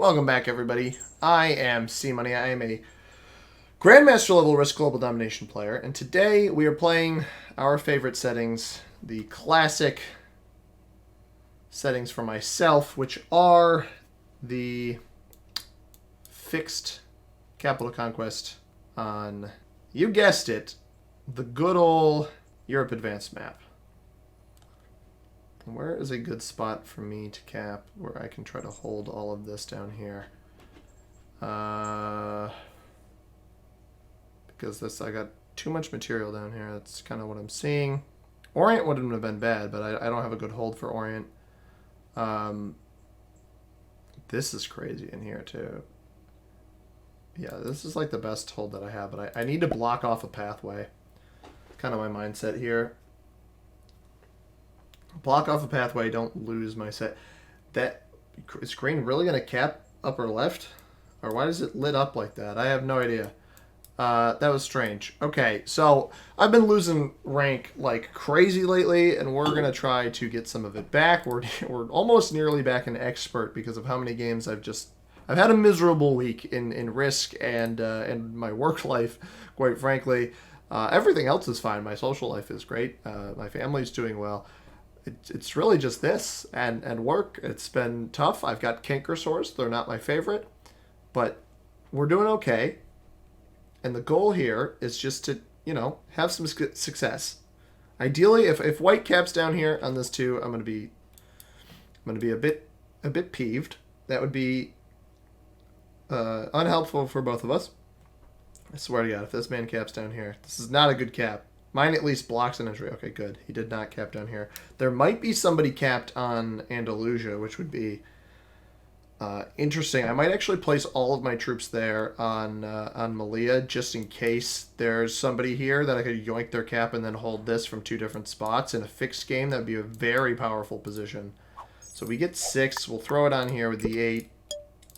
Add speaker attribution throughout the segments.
Speaker 1: Welcome back, everybody. I am C-Money. I am a Grandmaster level Risk Global Domination player, and today we are playing our favorite settings, the classic settings for myself, which are the fixed capital conquest on, you guessed it, the good old Europe Advanced map. Where is a good spot for me to cap where I can try to hold all of this down here? Because I got too much material down here. That's kind of what I'm seeing. Orient wouldn't have been bad, but I don't have a good hold for Orient. This is crazy in here too. Yeah, this is like the best hold that I have, but I need to block off a pathway. Kind of my mindset here. Block off a pathway, don't lose my set. Is green really going to cap upper left? Or why is it lit up like that? I have no idea. That was strange. Okay, so I've been losing rank like crazy lately, and we're going to try to get some of it back. We're almost nearly back in expert because of how many games I've had a miserable week in Risk and my work life, quite frankly. Everything else is fine. My social life is great. My family's doing well. It's really just this and work. It's been tough. I've got canker sores. They're not my favorite, but we're doing okay. And the goal here is just to, have some success. Ideally, if white caps down here on this 2, I'm going to be a bit peeved. That would be unhelpful for both of us. I swear to God, if this man caps down here, this is not a good cap. Mine at least blocks an entry. Okay, good. He did not cap down here. There might be somebody capped on Andalusia, which would be interesting. I might actually place all of my troops there on Malia, just in case there's somebody here that I could yoink their cap and then hold this from 2 different spots. In a fixed game, that would be a very powerful position. So we get 6. We'll throw it on here with the 8.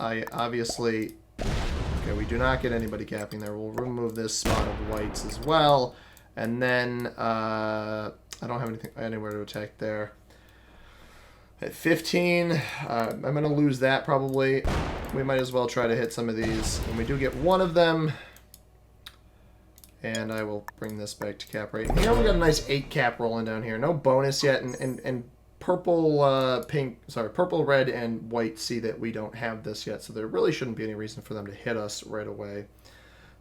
Speaker 1: I obviously... Okay, we do not get anybody capping there. We'll remove this spot of whites as well. And then, I don't have anywhere to attack there. At 15, I'm going to lose that probably. We might as well try to hit some of these. And we do get one of them. And I will bring this back to cap right here. We got a nice 8 cap rolling down here. No bonus yet. And purple, purple, red, and white see that we don't have this yet. So there really shouldn't be any reason for them to hit us right away.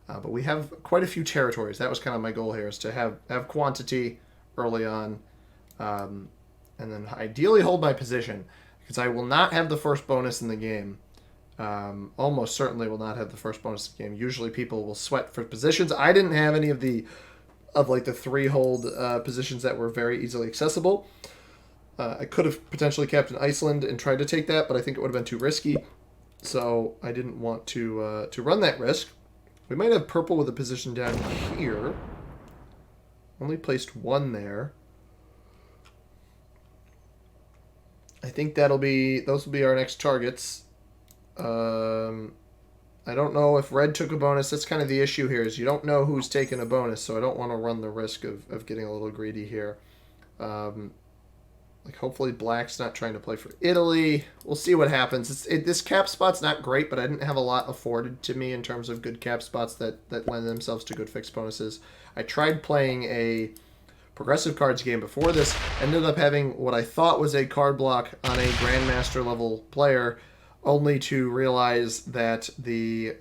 Speaker 1: But we have quite a few territories. That was kind of my goal here, is to have quantity early on. And then ideally hold my position, because I will not have the first bonus in the game. Almost certainly will not have the first bonus in the game. Usually people will sweat for positions. I didn't have any of the 3 hold positions that were very easily accessible. I could have potentially capped in Iceland and tried to take that, but I think it would have been too risky. So I didn't want to run that risk. We might have purple with a position down here. Only placed 1 there. I think those will be our next targets. I don't know if red took a bonus. That's kind of the issue here, is you don't know who's taking a bonus, so I don't want to run the risk of getting a little greedy here. Hopefully black's not trying to play for Italy. We'll see what happens. This cap spot's not great, but I didn't have a lot afforded to me in terms of good cap spots that lend themselves to good fixed bonuses. I tried playing a progressive cards game before this. Ended up having what I thought was a card block on a Grandmaster level player, only to realize that the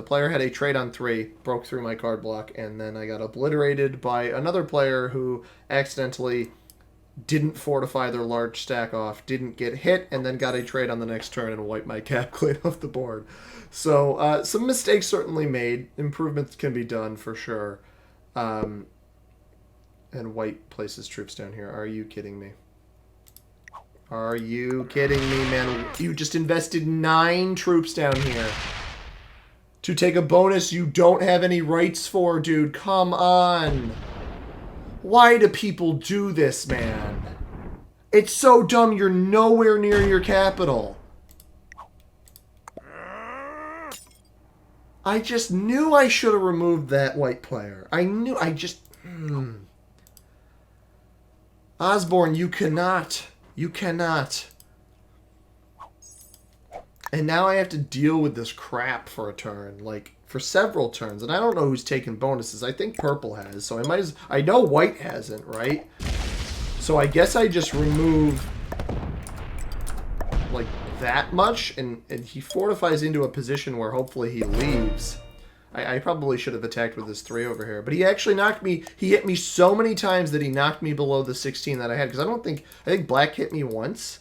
Speaker 1: player had a trade on 3, broke through my card block, and then I got obliterated by another player who accidentally didn't fortify their large stack off, didn't get hit, and then got a trade on the next turn and wiped my cap clean off the board. So some mistakes certainly made. Improvements can be done for sure. And white places troops down here. Are you kidding me? Are you kidding me, man? You just invested 9 troops down here to take a bonus you don't have any rights for, dude. Come on. Why do people do this, man? It's so dumb. You're nowhere near your capital. I just knew I should have removed that white player. Osborne, you cannot. You cannot. And now I have to deal with this crap for a turn, like for several turns. And I don't know who's taking bonuses. I think purple has, so I know white hasn't, right? So I guess I just remove like that much, and he fortifies into a position where hopefully he leaves. I probably should have attacked with this 3 over here. But he actually knocked me... He hit me so many times that he knocked me below the 16 that I had. Because I think black hit me once.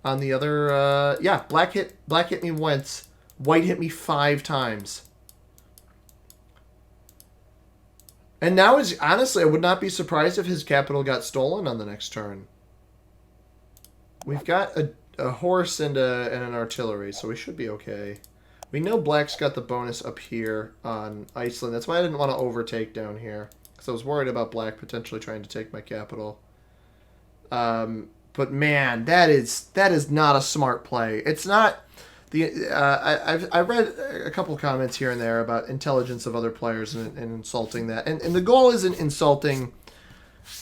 Speaker 1: On the other... yeah, black hit me once. White hit me 5 times. And now, honestly, I would not be surprised if his capital got stolen on the next turn. We've got a horse and an artillery, so we should be okay. We know black's got the bonus up here on Iceland. That's why I didn't want to overtake down here. Because I was worried about black potentially trying to take my capital. But man, that is not a smart play. It's not... I've read a couple comments here and there about intelligence of other players and insulting that. And the goal isn't insulting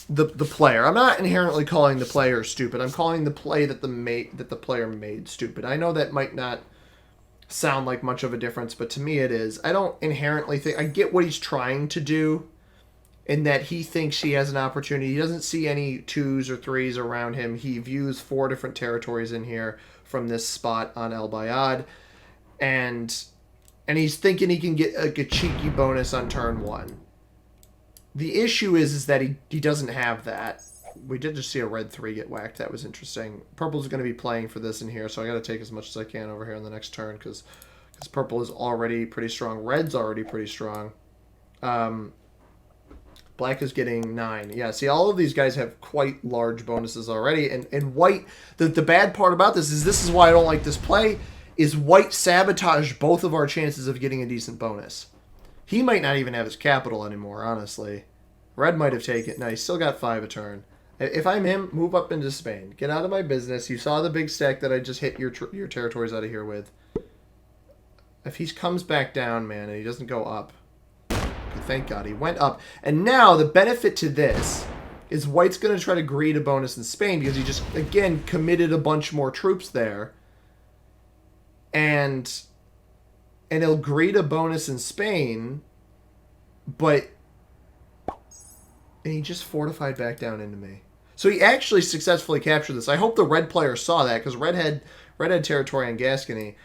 Speaker 1: the player. I'm not inherently calling the player stupid. I'm calling the play that the player made stupid. I know that might not sound like much of a difference, but to me it is. I don't inherently think... I get what he's trying to do in that he thinks he has an opportunity. He doesn't see any 2s or 3s around him. He views 4 different territories in here from this spot on El Bayad, and he's thinking he can get a cheeky bonus on turn 1. The issue is that he doesn't have that. We did just see a red 3 get whacked. That was interesting. Purple's going to be playing for this in here, so I got to take as much as I can over here on the next turn because purple is already pretty strong. Red's already pretty strong. Black is getting 9. Yeah, see, all of these guys have quite large bonuses already. And white, the bad part about this is why I don't like this play, is white sabotaged both of our chances of getting a decent bonus. He might not even have his capital anymore, honestly. Red might have taken... No, he's still got 5 a turn. If I'm him, move up into Spain. Get out of my business. You saw the big stack that I just hit your territories out of here with. If he comes back down, man, and he doesn't go up... Thank God he went up. And now the benefit to this is white's going to try to greed a bonus in Spain because he just, again, committed a bunch more troops there. And he'll greed a bonus in Spain, but... And he just fortified back down into me. So he actually successfully captured this. I hope the red player saw that because red had territory on Gascony.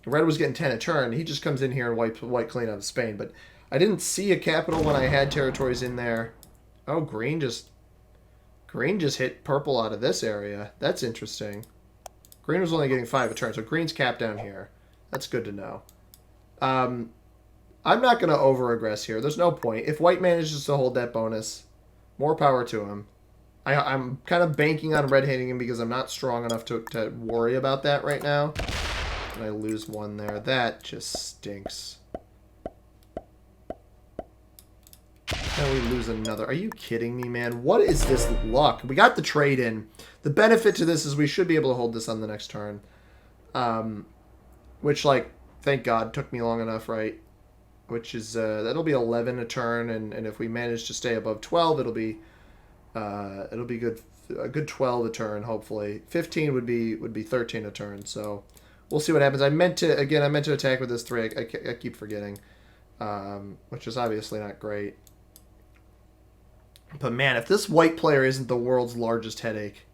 Speaker 1: Red was getting 10 a turn. He just comes in here and white clean out of Spain. But I didn't see a capital when I had territories in there. Oh, green just hit purple out of this area. That's interesting. Green was only getting 5 a turn, so green's capped down here. That's good to know. I'm not going to over-aggress here. There's no point. If white manages to hold that bonus, more power to him. I'm kind of banking on red hitting him because I'm not strong enough to worry about that right now. And I lose 1 there. That just stinks. And we lose another. Are you kidding me, man? What is this luck? We got the trade in. The benefit to this is we should be able to hold this on the next turn. Which, like, thank God, took me long enough, right? Which is, that'll be 11 a turn, and if we manage to stay above 12, it'll be good, a good 12 a turn, hopefully. 15 would be 13 a turn, so we'll see what happens. I meant to attack with this 3. I keep forgetting, which is obviously not great. But man, if this white player isn't the world's largest headache,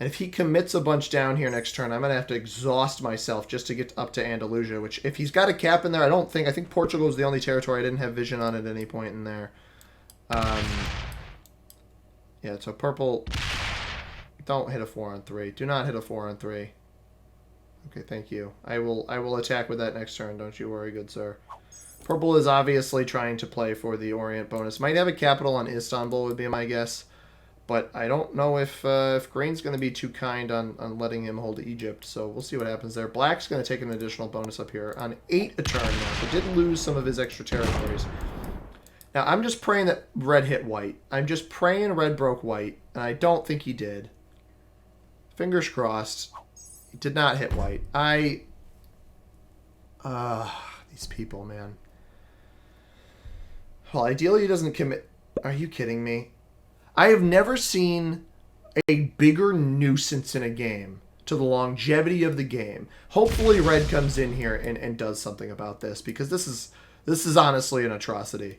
Speaker 1: and if he commits a bunch down here next turn, I'm going to have to exhaust myself just to get up to Andalusia, which if he's got a cap in there, I think Portugal is the only territory I didn't have vision on at any point in there. Yeah, so purple, don't hit a 4 on 3. Do not hit a 4 on 3. Okay, thank you. I will attack with that next turn, don't you worry, good sir. Purple is obviously trying to play for the Orient bonus. Might have a capital on Istanbul would be my guess. But I don't know if green's going to be too kind on letting him hold Egypt. So we'll see what happens there. Black's going to take an additional bonus up here on 8 a turn now. But did lose some of his extra territories. Now, I'm just praying that red hit white. I'm just praying red broke white. And I don't think he did. Fingers crossed. He did not hit white. These people, man. Well, ideally he doesn't commit. Are you kidding me? I have never seen a bigger nuisance in a game to the longevity of the game. Hopefully red comes in here and does something about this, because this is honestly an atrocity.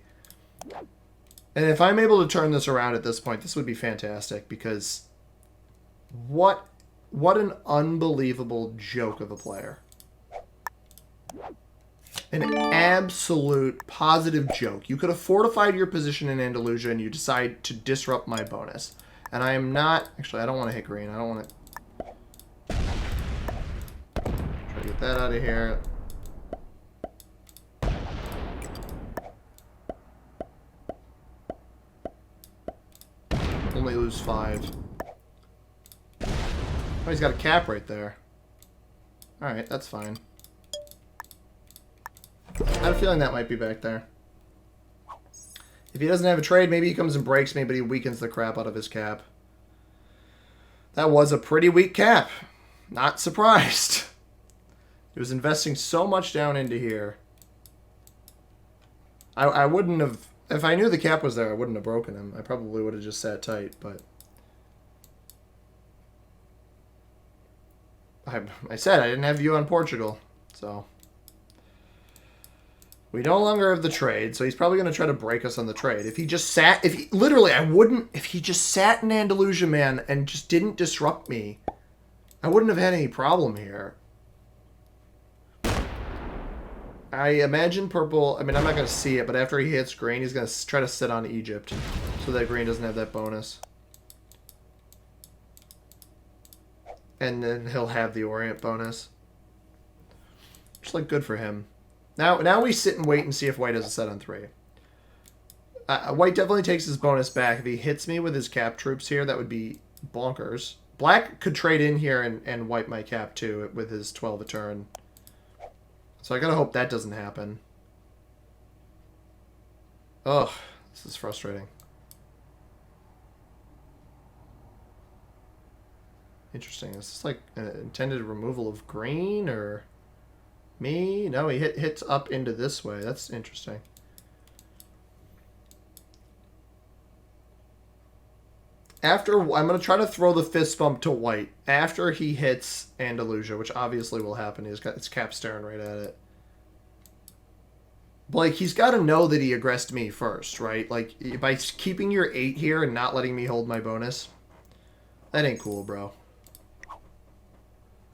Speaker 1: And if I'm able to turn this around at this point, this would be fantastic, because what an unbelievable joke of a player. An absolute positive joke. You could have fortified your position in Andalusia and you decide to disrupt my bonus. And I am not... Actually, I don't want to hit green. I don't want to... Try to get that out of here. Only lose 5. Oh, he's got a cap right there. Alright, that's fine. I had a feeling that might be back there. If he doesn't have a trade, maybe he comes and breaks me, but he weakens the crap out of his cap. That was a pretty weak cap. Not surprised. He was investing so much down into here. I wouldn't have... If I knew the cap was there, I wouldn't have broken him. I probably would have just sat tight, but... I said I didn't have view on Portugal, so... We no longer have the trade, so he's probably going to try to break us on the trade. If he just sat... Literally, I wouldn't... If he just sat in Andalusia, man, and just didn't disrupt me, I wouldn't have had any problem here. I imagine purple... I mean, I'm not going to see it, but after he hits green, he's going to try to sit on Egypt, so that green doesn't have that bonus. And then he'll have the Orient bonus. Just like good for him. Now we sit and wait and see if white has a set on 3. White definitely takes his bonus back. If he hits me with his cap troops here, that would be bonkers. Black could trade in here and wipe my cap too with his 12 a turn. So I gotta hope that doesn't happen. Ugh, this is frustrating. Interesting. Is this like an intended removal of green or... Me? No, he hits up into this way. That's interesting. After, I'm going to try to throw the fist bump to white. After he hits Andalusia, which obviously will happen. He's got his cap staring right at it. Like, he's got to know that he aggressed me first, right? Like, by keeping your 8 here and not letting me hold my bonus. That ain't cool, bro.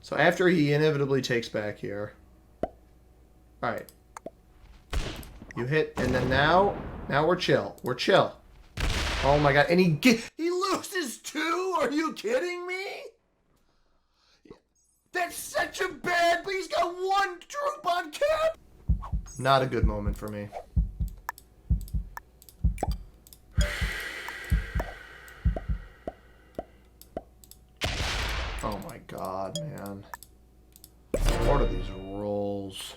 Speaker 1: So after he inevitably takes back here... Alright. You hit, and then now we're chill. We're chill. Oh my god, and he loses 2? Are you kidding me? That's such a bad, but he's got 1 troop on cap! Not a good moment for me. Oh my god, man. What are these rolls?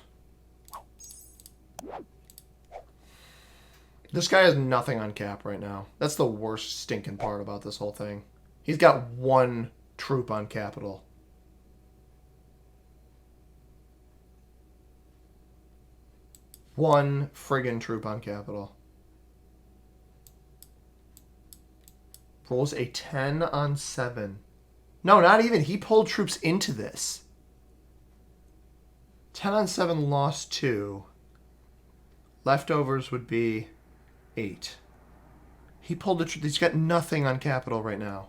Speaker 1: This guy has nothing on cap right now. That's the worst stinking part about this whole thing. He's got 1 troop on capital. One friggin' troop on capital. Rolls a 10 on 7. No, not even. He pulled troops into this. 10 on 7 lost 2. Leftovers would be 8. He pulled a troop. He's got nothing on capital right now.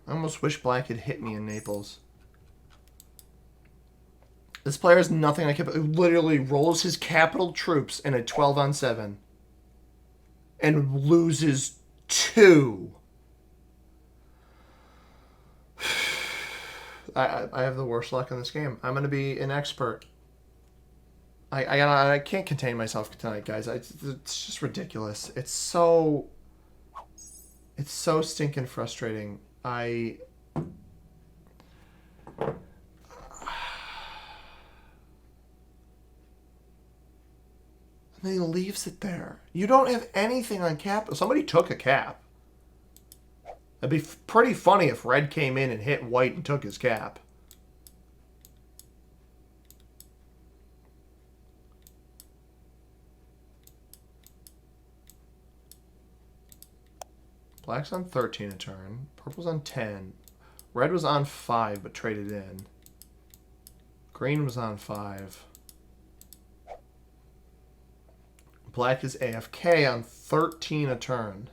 Speaker 1: I almost wish black had hit me in Naples. This player has nothing on capital. Literally rolls his capital troops in a 12 on 7. And loses 2. I have the worst luck in this game. I'm going to be an expert. I can't contain myself tonight, guys. It's just ridiculous. It's so stinking frustrating. And then he leaves it there. You don't have anything on cap. Somebody took a cap. It'd be pretty funny if red came in and hit white and took his cap. Black's on 13 a turn. Purple's on 10. Red was on 5 but traded in. Green was on 5. Black is AFK on 13 a turn.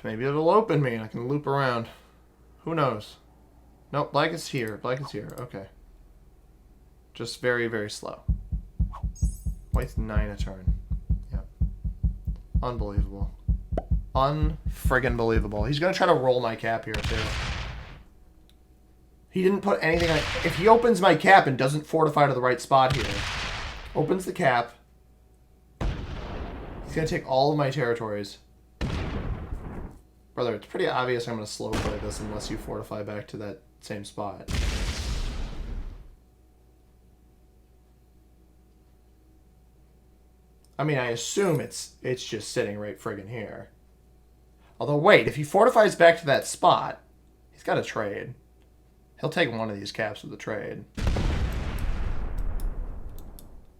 Speaker 1: Maybe it'll open me and I can loop around. Who knows? Nope, black is here. Black is here. Okay. Just very, very slow. White's 9 a turn. Yep. Unbelievable. Unfriggin' believable. He's gonna try to roll my cap here, too. He didn't put anything on it. If he opens my cap and doesn't fortify to the right spot here, opens the cap, he's gonna take all of my territories. Brother, it's pretty obvious I'm gonna slow play this unless you fortify back to that same spot. I mean, I assume it's just sitting right friggin' here. Although, wait, if he fortifies back to that spot, he's got to trade. He'll take one of these caps with the trade.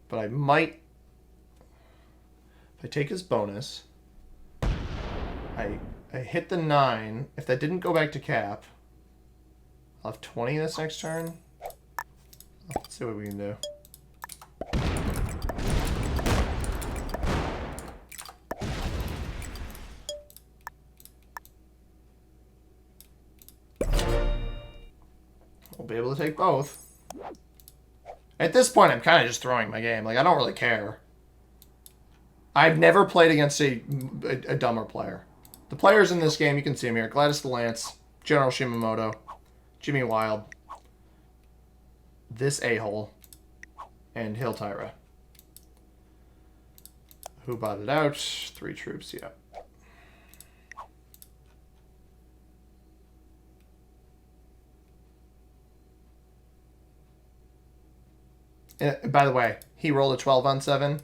Speaker 1: But I might... If I take his bonus, I hit the 9. If that didn't go back to cap, I'll have 20 this next turn. Let's see what we can do. We'll be able to take both. At this point, I'm kind of just throwing my game. Like, I don't really care. I've never played against a dumber player. The players in this game, you can see them here. Gladys the Lance, General Shimamoto, Jimmy Wild, this a-hole, and Hill Tyra. Who bought it out? 3 troops, yeah. And by the way, he rolled a 12 on 7.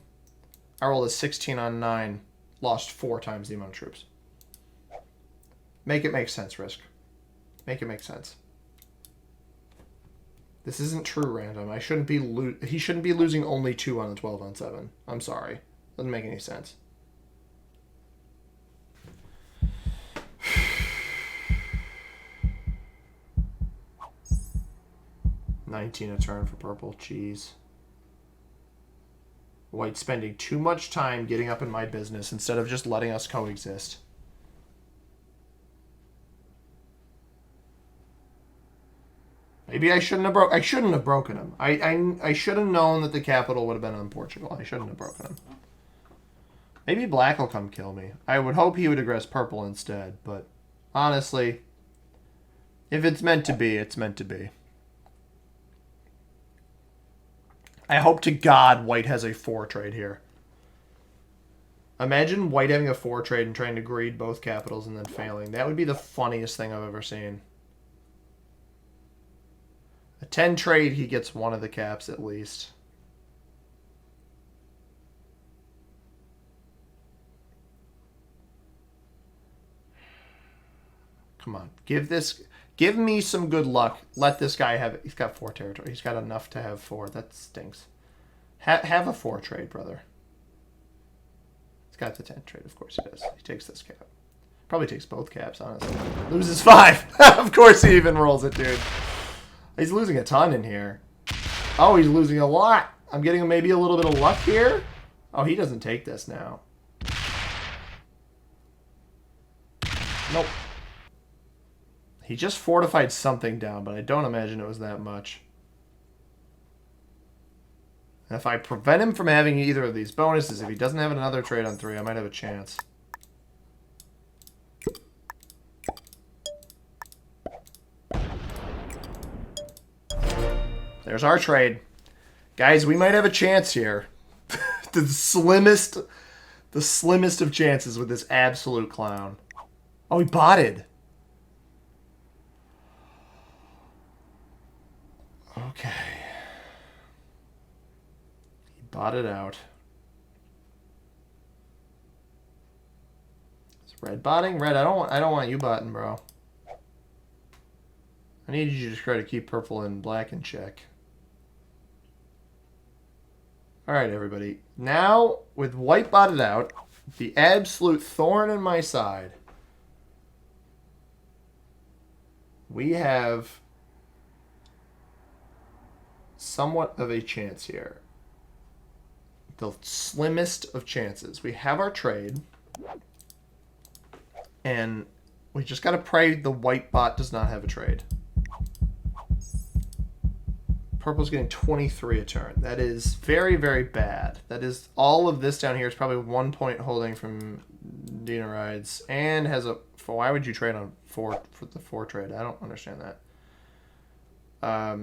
Speaker 1: I rolled a 16 on 9. Lost 4 times the amount of troops. Make it make sense, Risk. Make it make sense. This isn't true random. I shouldn't be he shouldn't be losing only 2 on the 12 on 7. I'm sorry. Doesn't make any sense. $19 a turn for purple. Jeez. White spending too much time getting up in my business instead of just letting us coexist. Maybe I shouldn't have broken him. I should have known that the capital would have been on Portugal. I shouldn't have broken him. Maybe black will come kill me. I would hope he would aggress purple instead, but honestly, if it's meant to be, it's meant to be. I hope to God white has a 4 trade here. Imagine white having a 4 trade and trying to greed both capitals and then failing. That would be the funniest thing I've ever seen. A 10 trade, he gets one of the caps at least. Come on. Give me some good luck. Let this guy have it. He's got 4 territory. He's got enough to have 4. That stinks. Have a 4 trade, brother. He's got the 10 trade. Of course he does. He takes this cap. Probably takes both caps, honestly. Loses 5. Of course he even rolls it, dude. He's losing a ton in here. Oh, he's losing a lot. I'm getting maybe a little bit of luck here. Oh, he doesn't take this now. Nope. He just fortified something down, but I don't imagine it was that much. And if I prevent him from having either of these bonuses, if he doesn't have another trade on 3, I might have a chance. There's our trade. Guys, we might have a chance here. the slimmest of chances with this absolute clown. Oh, he botted. Okay. He botted out. Is red botting? Red, I don't want you botting, bro. I need you to try to keep purple and black in check. Alright, everybody. Now, with white botted out, The absolute thorn in my side. We have somewhat of a chance here. The slimmest of chances. We have our trade. And we just got to pray the white bot does not have a trade. Purple's getting 23 a turn. That is very, very bad. That is all of this down here is probably 1 point holding from Dina Rides and has a. Why would you trade on 4 for the 4 trade? I don't understand that. I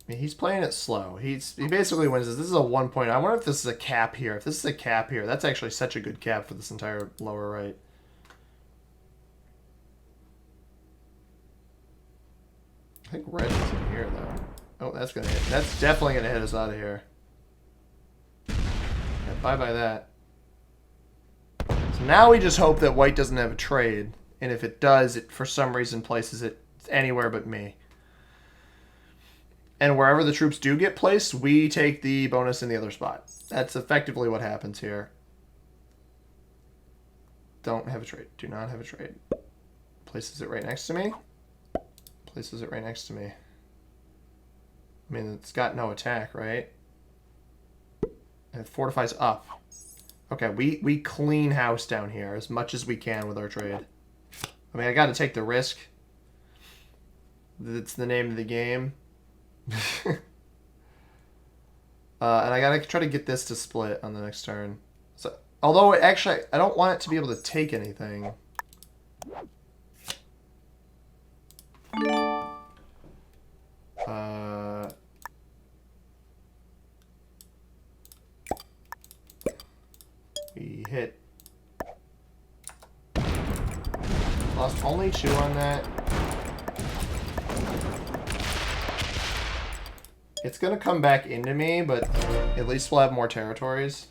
Speaker 1: mean, he's playing it slow. He basically wins this. This is a 1 point. I wonder if this is a cap here. If this is a cap here, that's actually such a good cap for this entire lower right. I think red is in here, though. Oh, that's going to hit. That's definitely going to hit us out of here. Yeah, bye-bye that. So now we just hope that white doesn't have a trade. And if it does, it for some reason places it anywhere but me. And wherever the troops do get placed, we take the bonus in the other spot. That's effectively what happens here. Don't have a trade. Do not have a trade. Places it right next to me. Places it right next to me. I mean, it's got no attack, right? And it fortifies up. Okay, we clean house down here as much as we can with our trade. I mean, I got to take the risk. That's the name of the game. And I got to try to get this to split on the next turn. So, although, actually, I don't want it to be able to take anything. We hit. Lost only 2 on that. It's going to come back into me, but at least we'll have more territories.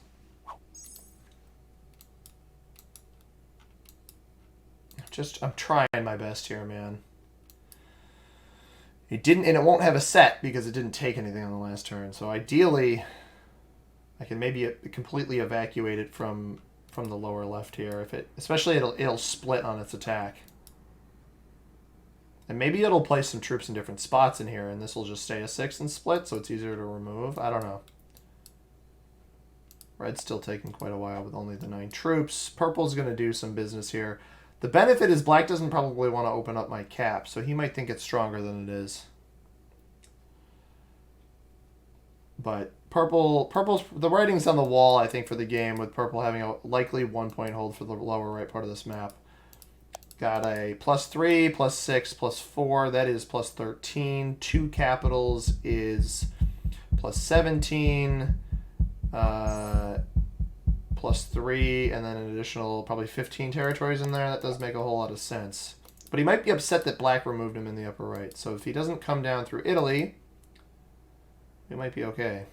Speaker 1: I'm trying my best here, man. It didn't, and it won't have a set because it didn't take anything on the last turn. So ideally, I can maybe completely evacuate it from the lower left here. If it, especially it'll split on its attack. And maybe it'll place some troops in different spots in here, and this will just stay a 6 and split, so it's easier to remove. I don't know. Red's still taking quite a while with only the 9 troops. Purple's going to do some business here. The benefit is black doesn't probably want to open up my cap, so he might think it's stronger than it is. But purple's the writing's on the wall, I think, for the game, with purple having a likely 1 point hold for the lower right part of this map. Got a +3, +6, +4. That is +13. 2 capitals is +17. +3, and then an additional probably 15 territories in there. That does make a whole lot of sense. But he might be upset that black removed him in the upper right. So if he doesn't come down through Italy, it might be okay.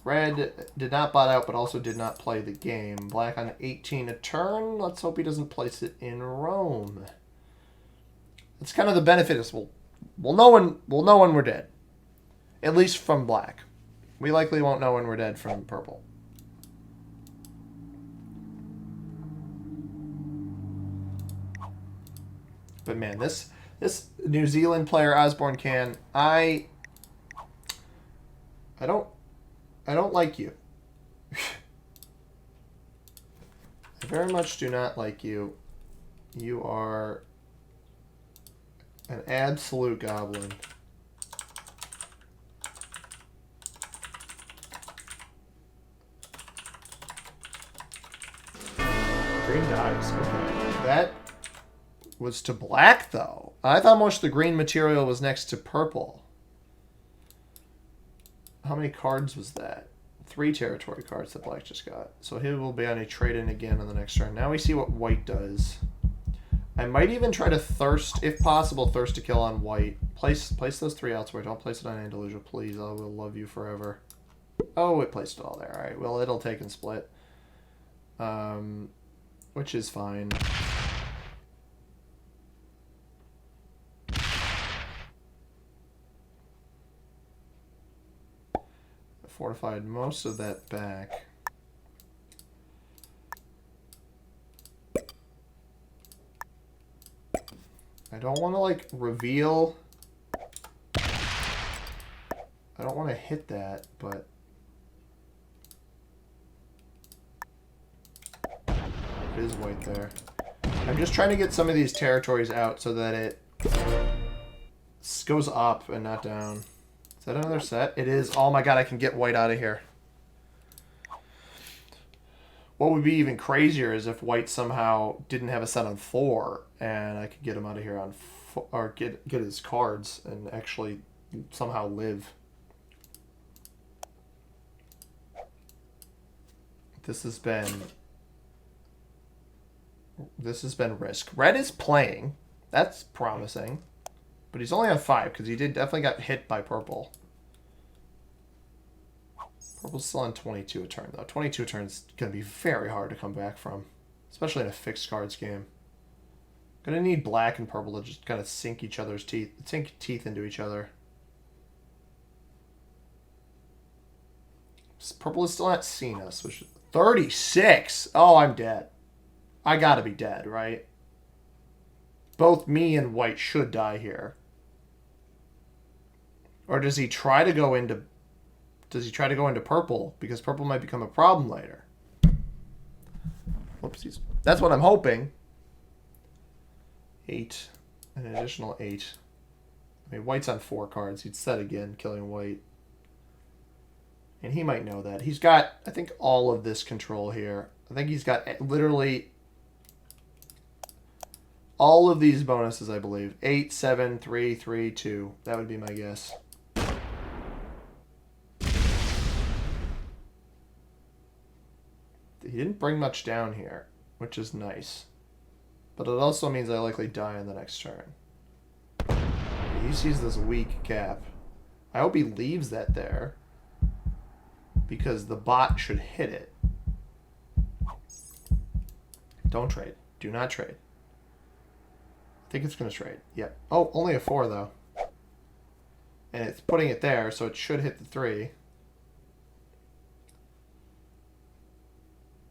Speaker 1: Red did not bot out, but also did not play the game. Black on 18 a turn. Let's hope he doesn't place it in Rome. That's kind of the benefit. Is we'll know when we're dead. At least from black. We likely won't know when we're dead from purple. But man, this New Zealand player Osborne can I don't like you. I very much do not like you. You are an absolute goblin. Green dies. Okay. That was to black, though. I thought most of the green material was next to purple. How many cards was that? 3 territory cards that black just got. So he will be on a trade-in again on the next turn. Now we see what white does. I might even try to thirst, if possible, thirst to kill on white. Place those 3 elsewhere. Don't place it on Andalusia, please. I will love you forever. Oh, it placed it all there. All right, well, it'll take and split. Which is fine. fortified most of that back. I don't want to, like, reveal. I don't want to hit that, but... It is white there. I'm just trying to get some of these territories out so that it goes up and not down. Is that another set? It is. Oh my god, I can get white out of here. What would be even crazier is if white somehow didn't have a set on 4 and I could get him out of here on 4, or get his cards and actually somehow live. This has been risk. Red is playing. That's promising. But he's only on 5 because he definitely got hit by purple. Purple's still on 22 a turn, though. 22 a turn is going to be very hard to come back from, especially in a fixed cards game. Going to need black and purple to just kind of sink teeth into each other. Purple is still not seen us, which is 36. Oh, I'm dead. I gotta be dead, right? Both me and white should die here. Or does he try to go into... Does he try to go into purple? Because purple might become a problem later. Whoopsies. That's what I'm hoping. 8. An additional 8. I mean, white's on 4 cards. He'd set again, killing white. And he might know that. He's got, I think, all of this control here. I think he's got literally all of these bonuses, I believe. 8, 7, 3, 3, 2. That would be my guess. He didn't bring much down here, which is nice. But it also means I likely die on the next turn. He sees this weak cap. I hope he leaves that there, because the bot should hit it. Don't trade. Do not trade. I think it's going to trade. Yep. Oh, only a 4, though. And it's putting it there, so it should hit the 3.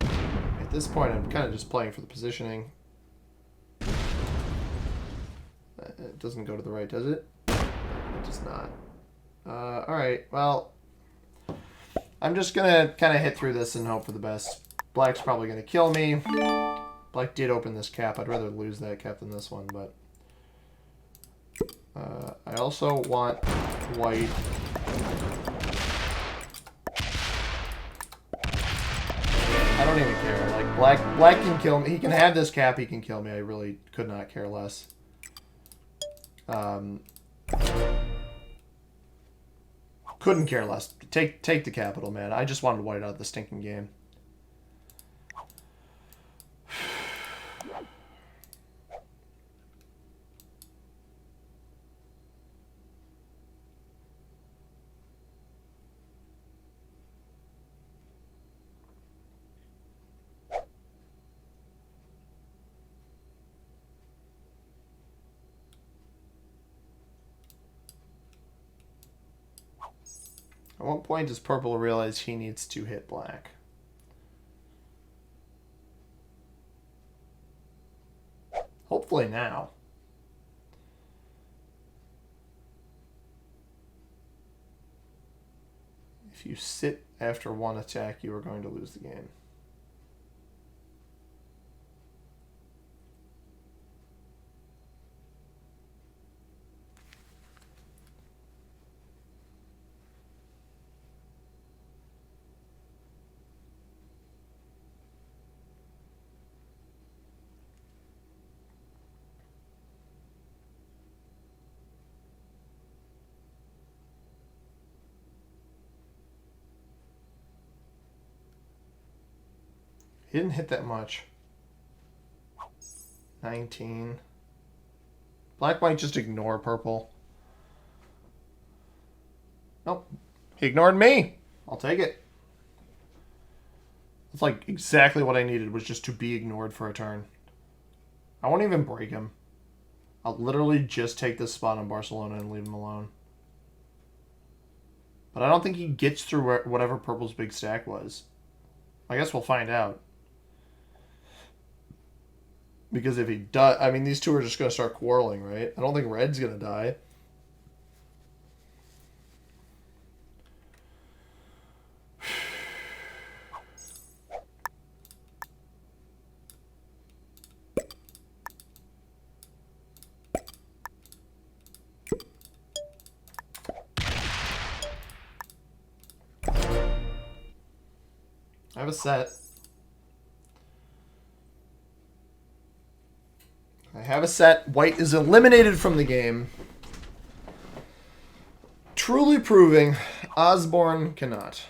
Speaker 1: At this point, I'm kind of just playing for the positioning. It doesn't go to the right, does it? It does not. Alright, well... I'm just going to kind of hit through this and hope for the best. Black's probably going to kill me. Black did open this cap. I'd rather lose that cap than this one, but... I also want white. I don't even care. Like, black can kill me. He can have this cap. He can kill me. I really could not care less. Couldn't care less. Take the capital, man. I just wanted white out of the stinking game. At what point does purple realize he needs to hit black? Hopefully now. If you sit after one attack, you are going to lose the game. He didn't hit that much. 19. Black might just ignore purple. Nope. He ignored me. I'll take it. That's like exactly what I needed, was just to be ignored for a turn. I won't even break him. I'll literally just take this spot on Barcelona and leave him alone. But I don't think he gets through whatever purple's big stack was. I guess we'll find out. Because if he does... I mean, these two are just going to start quarreling, right? I don't think red's going to die. I have a set. I have a set. White is eliminated from the game. Truly proving Osborne cannot.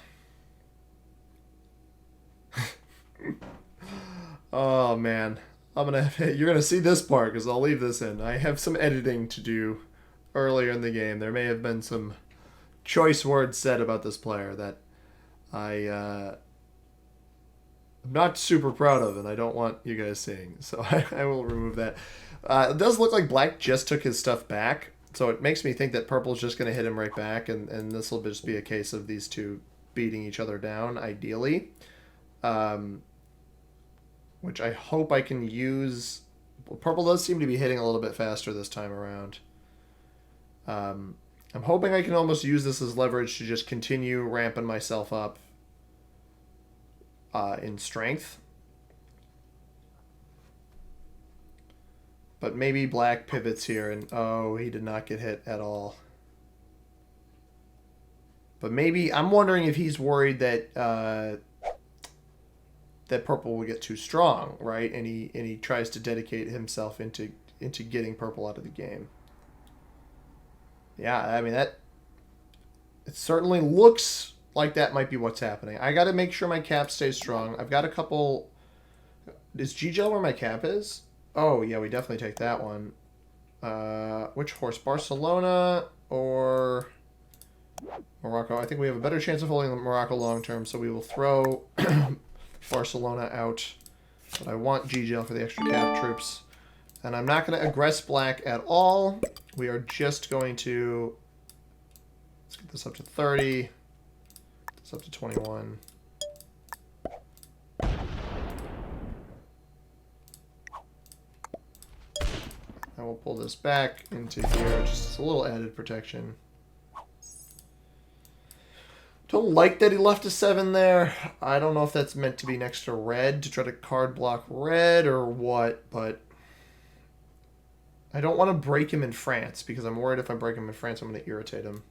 Speaker 1: Oh man. You're gonna see this part because I'll leave this in. I have some editing to do earlier in the game. There may have been some choice words said about this player that I'm not super proud of, and I don't want you guys seeing. So I will remove that. It does look like black just took his stuff back, so it makes me think that purple's just going to hit him right back, and this will just be a case of these two beating each other down, ideally. Which I hope I can use. Well, purple does seem to be hitting a little bit faster this time around. I'm hoping I can almost use this as leverage to just continue ramping myself up in strength. But maybe black pivots here, and oh, he did not get hit at all. But maybe, I'm wondering if he's worried that that purple will get too strong, right? And he tries to dedicate himself into getting purple out of the game. Yeah, I mean, it certainly looks like that might be what's happening. I got to make sure my cap stays strong. I've got a couple... Is G-Gel where my cap is? Oh, yeah, we definitely take that one. Which horse? Barcelona or Morocco? I think we have a better chance of holding Morocco long term, so we will throw Barcelona out. But I want G-Gel for the extra cap troops. And I'm not going to aggress black at all. We are just going to... Let's get this up to 30. Get this up to 21. I will pull this back into here, just a little added protection. Don't like that he left a 7 there. I don't know if that's meant to be next to red to try to card block red or what, but I don't want to break him in France because I'm worried if I break him in France, I'm going to irritate him.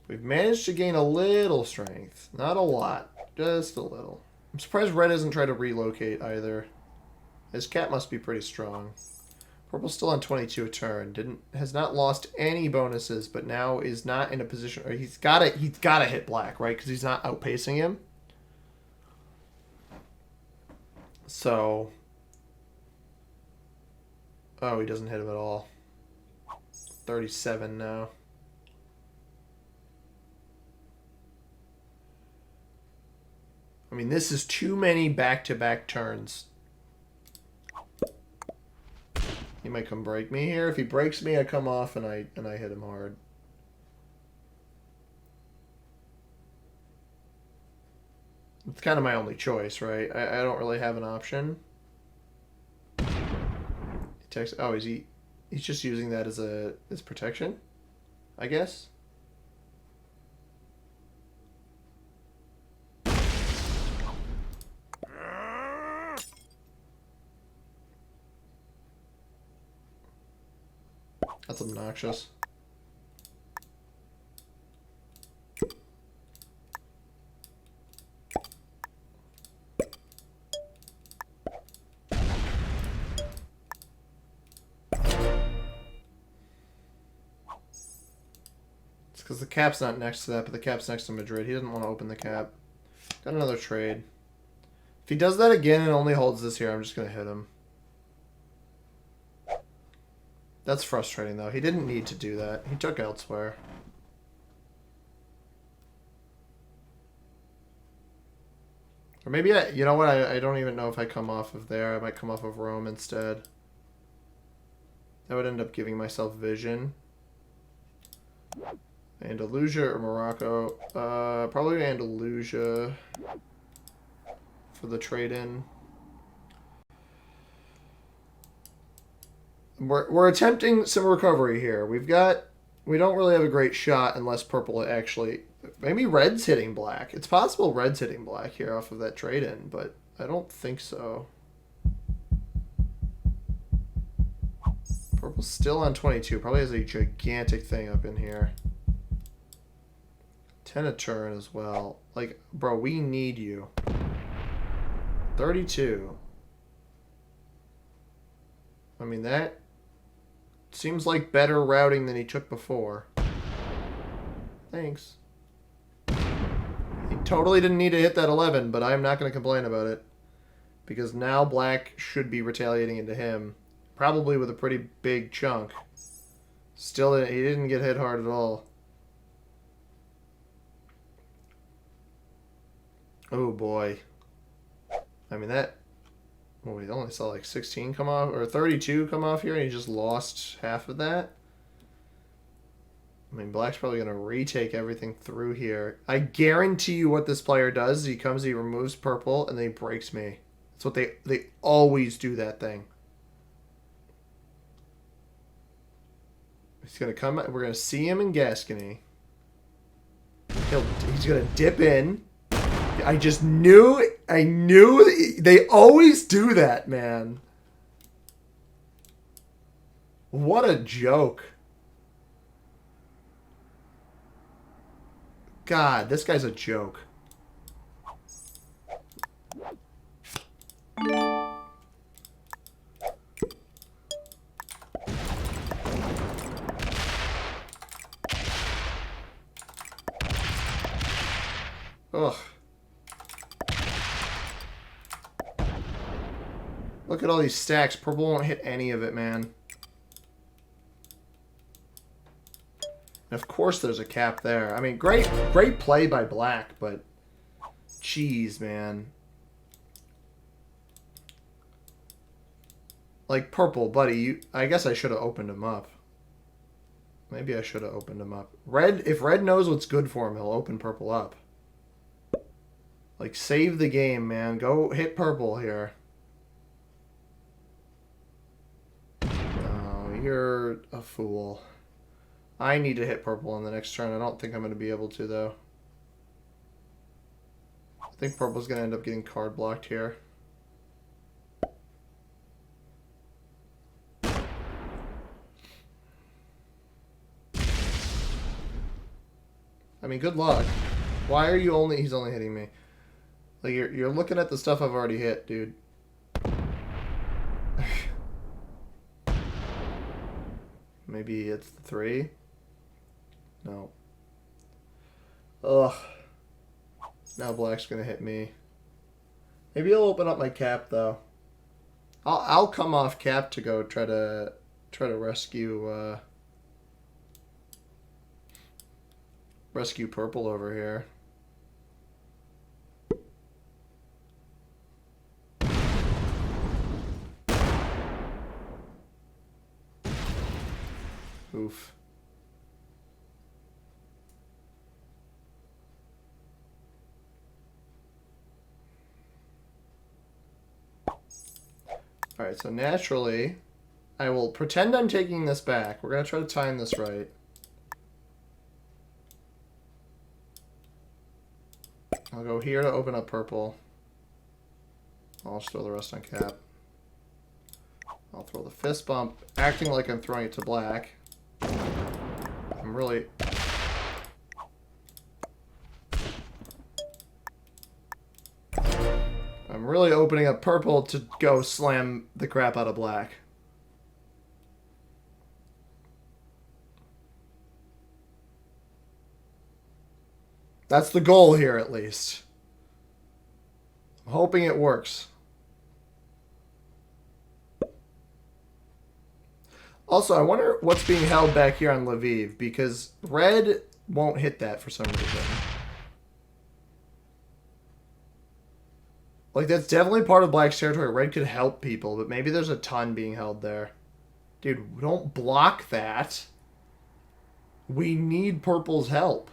Speaker 1: We've managed to gain a little strength. Not a lot, just a little. I'm surprised red hasn't tried to relocate either. His cap must be pretty strong. Purple's still on 22 a turn. Has not lost any bonuses, but now is not in a position. Or he's gotta hit black, right? Because he's not outpacing him. So, oh, he doesn't hit him at all. 37 now. I mean, this is too many back-to-back turns. He might come break me here. If he breaks me, I come off and I hit him hard. It's kind of my only choice, right? I don't really have an option. He takes, oh, he's just using that as protection, I guess. That's obnoxious. It's because the cap's not next to that, but the cap's next to Madrid. He doesn't want to open the cap. Got another trade. If he does that again and only holds this here, I'm just going to hit him. That's frustrating, though. He didn't need to do that. He took elsewhere. Or maybe you know what? I don't even know if I come off of there. I might come off of Rome instead. That would end up giving myself vision. Andalusia or Morocco? Probably Andalusia for the trade-in. We're attempting some recovery here. We don't really have a great shot unless purple actually... Maybe red's hitting black. It's possible red's hitting black here off of that trade-in, but I don't think so. Purple's still on 22. Probably has a gigantic thing up in here. 10 a turn as well. Like, bro, we need you. 32. I mean, that seems like better routing than he took before. Thanks. He totally didn't need to hit that 11, but I'm not going to complain about it. Because now black should be retaliating into him. Probably with a pretty big chunk. Still, he didn't get hit hard at all. Oh boy. I mean that... Well, we only saw like 16 come off, or 32 come off here, and he just lost half of that. I mean, black's probably going to retake everything through here. I guarantee you what this player does is he comes, he removes purple, and then he breaks me. That's what they always do, that thing. He's going to come, we're going to see him in Gascony. He's going to dip in. I knew they always do that, man. What a joke. God, this guy's a joke. Ugh. Look at all these stacks. Purple won't hit any of it, man. And of course there's a cap there. I mean, great play by black, but... Jeez, man. Like, purple, buddy, I guess I should have opened him up. Maybe I should have opened him up. If red knows what's good for him, he'll open purple up. Like, save the game, man. Go hit purple here. You're a fool. I need to hit purple on the next turn. I don't think I'm going to be able to, though. I think purple's going to end up getting card blocked here. I mean, good luck. Why are you only... He's only hitting me. Like, you're looking at the stuff I've already hit, dude. Maybe it's the 3. No. Ugh. Now black's gonna hit me. Maybe I'll open up my cap though. I'll come off cap to go try to rescue rescue purple over here. Oof. Alright, so naturally, I will pretend I'm taking this back. We're going to try to time this right. I'll go here to open up purple. I'll just throw the rest on cap. I'll throw the fist bump, acting like I'm throwing it to black. I'm really opening up purple to go slam the crap out of black. That's the goal here, at least. I'm hoping it works. Also, I wonder what's being held back here on Lviv, because red won't hit that for some reason. Like, that's definitely part of black's territory. Red could help people, but maybe there's a ton being held there. Dude, don't block that. We need purple's help.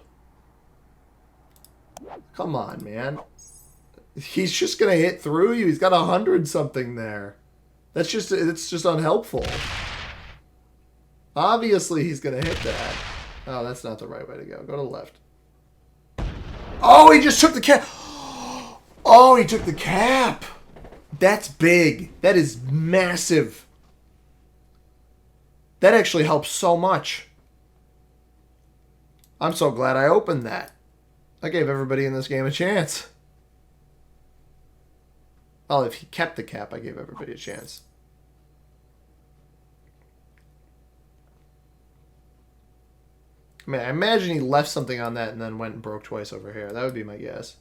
Speaker 1: Come on, man. He's just gonna hit through you. He's got 100 something there. It's just unhelpful. Obviously, he's gonna hit that. Oh, that's not the right way to go. Go to the left. Oh, he just took the cap. Oh, he took the cap. That's big. That is massive. That actually helps so much. I'm so glad I opened that. I gave everybody in this game a chance. Well, if he kept the cap, I gave everybody a chance. I mean, I imagine he left something on that and then went and broke twice over here. That would be my guess.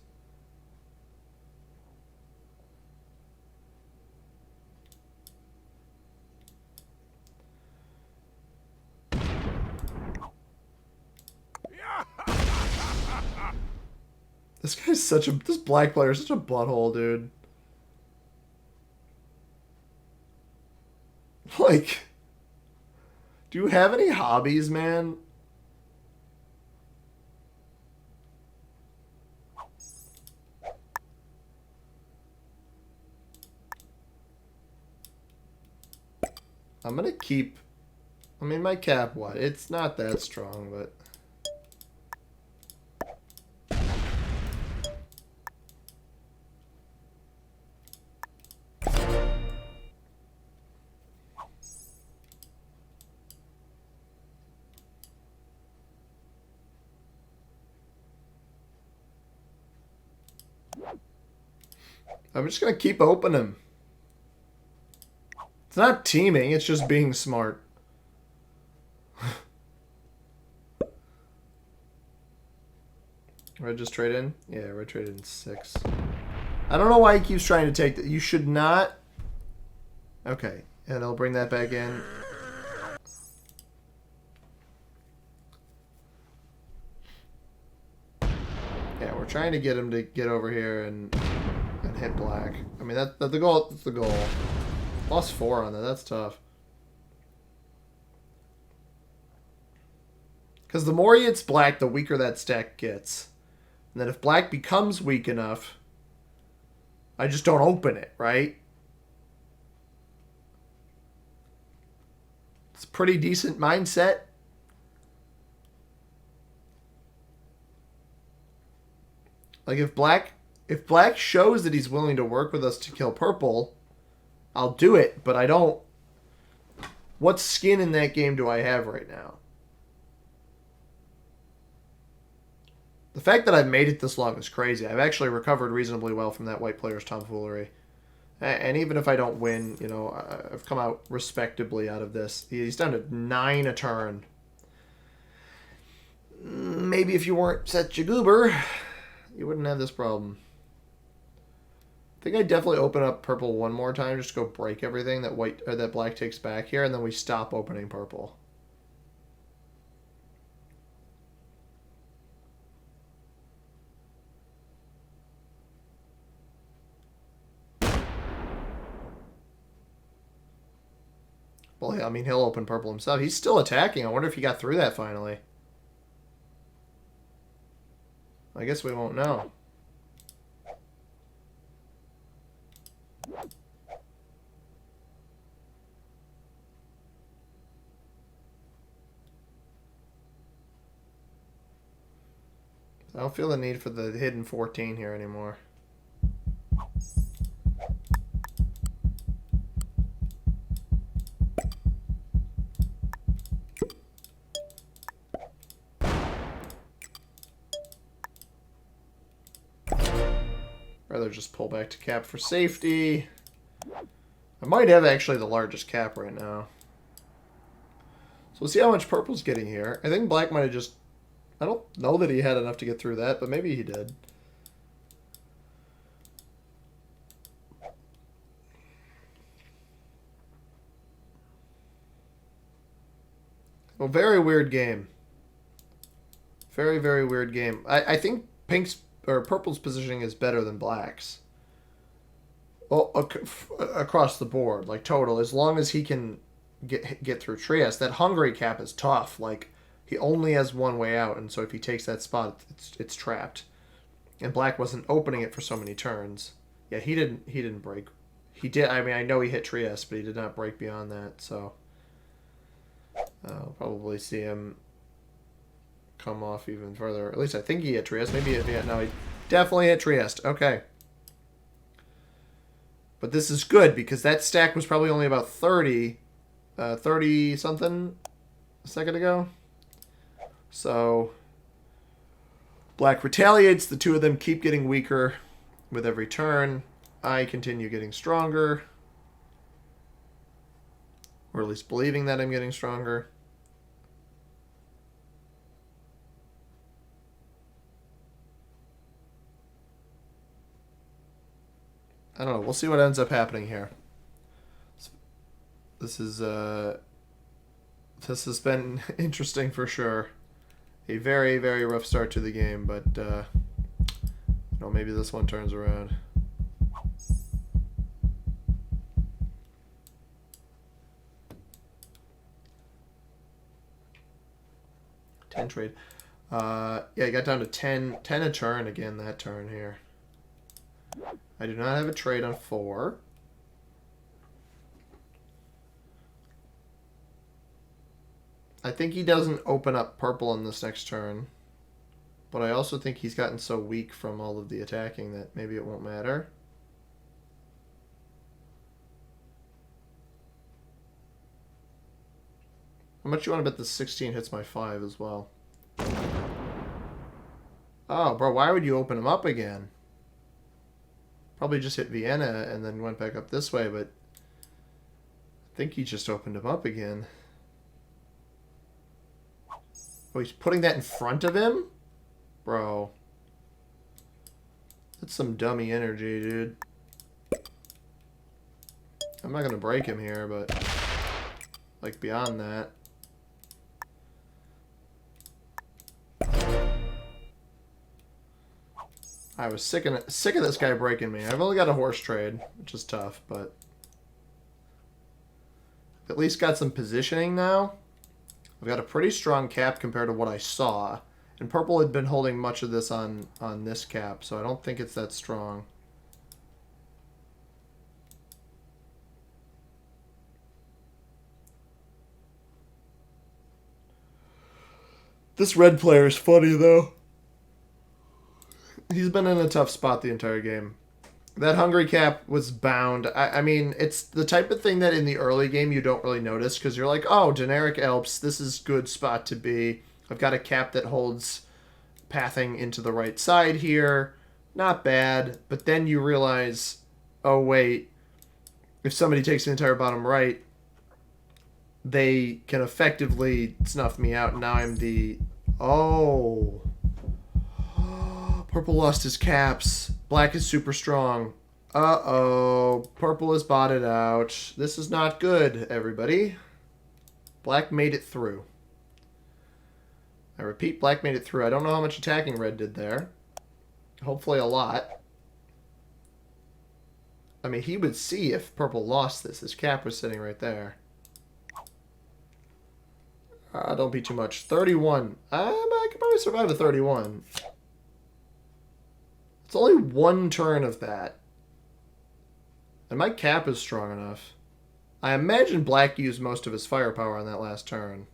Speaker 1: This black player is such a butthole, dude. Like, do you have any hobbies, man? I'm gonna keep... I mean, my cap, what? It's not that strong, but... I'm just gonna keep opening. It's not teaming, it's just being smart. Red just trade in? Yeah, red traded in 6. I don't know why he keeps trying to take that. You should not... Okay, and I'll bring that back in. Yeah, we're trying to get him to get over here and hit black. I mean, that's the goal. That's the goal. Lost 4 on that. That's tough. Because the more he hits black, the weaker that stack gets. And then if black becomes weak enough, I just don't open it, right? It's a pretty decent mindset. Like if black shows that he's willing to work with us to kill purple, I'll do it, but I don't... What skin in that game do I have right now? The fact that I've made it this long is crazy. I've actually recovered reasonably well from that white player's tomfoolery. And even if I don't win, you know, I've come out respectably out of this. He's down to 9 a turn. Maybe if you weren't such a goober, you wouldn't have this problem. I think I'd definitely open up purple one more time just to go break everything that black takes back here, and then we stop opening purple. Well, yeah, I mean, he'll open purple himself. He's still attacking. I wonder if he got through that finally. I guess we won't know. I don't feel the need for the hidden 14 here anymore. Rather just pull back to cap for safety. I might have actually the largest cap right now. So we'll see how much purple's getting here. I think black might have just... I don't know that he had enough to get through that, but maybe he did. Well, very weird game. Very, very weird game. I think purple's positioning is better than black's. Well, across the board, like total, as long as he can get through Trias. That Hungary cap is tough. Like, He only has one way out, and so if he takes that spot, it's trapped. And black wasn't opening it for so many turns. Yeah, he didn't break. He did. I mean, I know he hit Trieste, but he did not break beyond that. So I'll probably see him come off even further. At least I think he hit Trieste. Maybe no, he definitely hit Trieste. Okay. But this is good because that stack was probably only about 30 something a second ago. So black retaliates. The two of them keep getting weaker with every turn. I continue getting stronger. Or at least believing that I'm getting stronger. I don't know. We'll see what ends up happening here. This has been interesting for sure. A very, very rough start to the game, but maybe this one turns around. Trade. Yeah, I got down to 10 a turn again that turn here. I do not have a trade on 4. I think he doesn't open up purple on this next turn. But I also think he's gotten so weak from all of the attacking that maybe it won't matter. How much you want to bet the 16 hits my 5 as well? Oh, bro, why would you open him up again? Probably just hit Vienna and then went back up this way, but I think he just opened him up again. Oh, he's putting that in front of him? Bro. That's some dummy energy, dude. I'm not going to break him here, but like beyond that. I was sick of this guy breaking me. I've only got a horse trade, which is tough, but at least got some positioning now. I've got a pretty strong cap compared to what I saw. And purple had been holding much of this on this cap, so I don't think it's that strong. This red player is funny, though. He's been in a tough spot the entire game. That hungry cap was bound. I mean, it's the type of thing that in the early game you don't really notice because you're like, oh, generic Alps, this is good spot to be. I've got a cap that holds pathing into the right side here. Not bad. But then you realize, oh, wait, if somebody takes the entire bottom right, they can effectively snuff me out. And now I'm the... Oh... Purple lost his caps. Black is super strong. Uh-oh. Purple has botted out. This is not good, everybody. Black made it through. I repeat, black made it through. I don't know how much attacking red did there. Hopefully a lot. I mean, he would see if purple lost this. His cap was sitting right there. Don't be too much. 31. I could probably survive a 31. It's only one turn of that. And my cap is strong enough. I imagine black used most of his firepower on that last turn.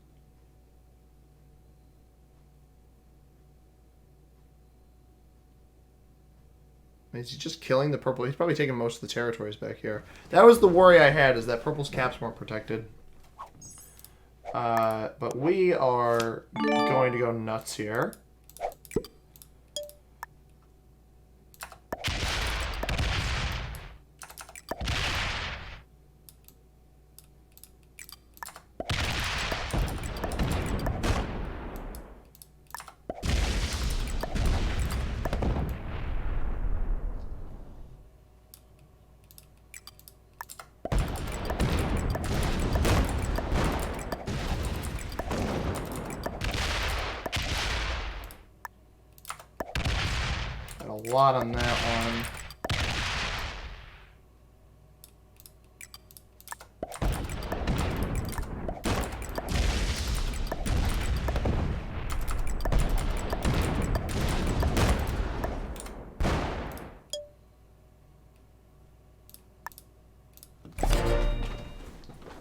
Speaker 1: I mean, is he just killing the purple? He's probably taking most of the territories back here. That was the worry I had, is that purple's caps weren't protected. But we are going to go nuts here. A lot on that one.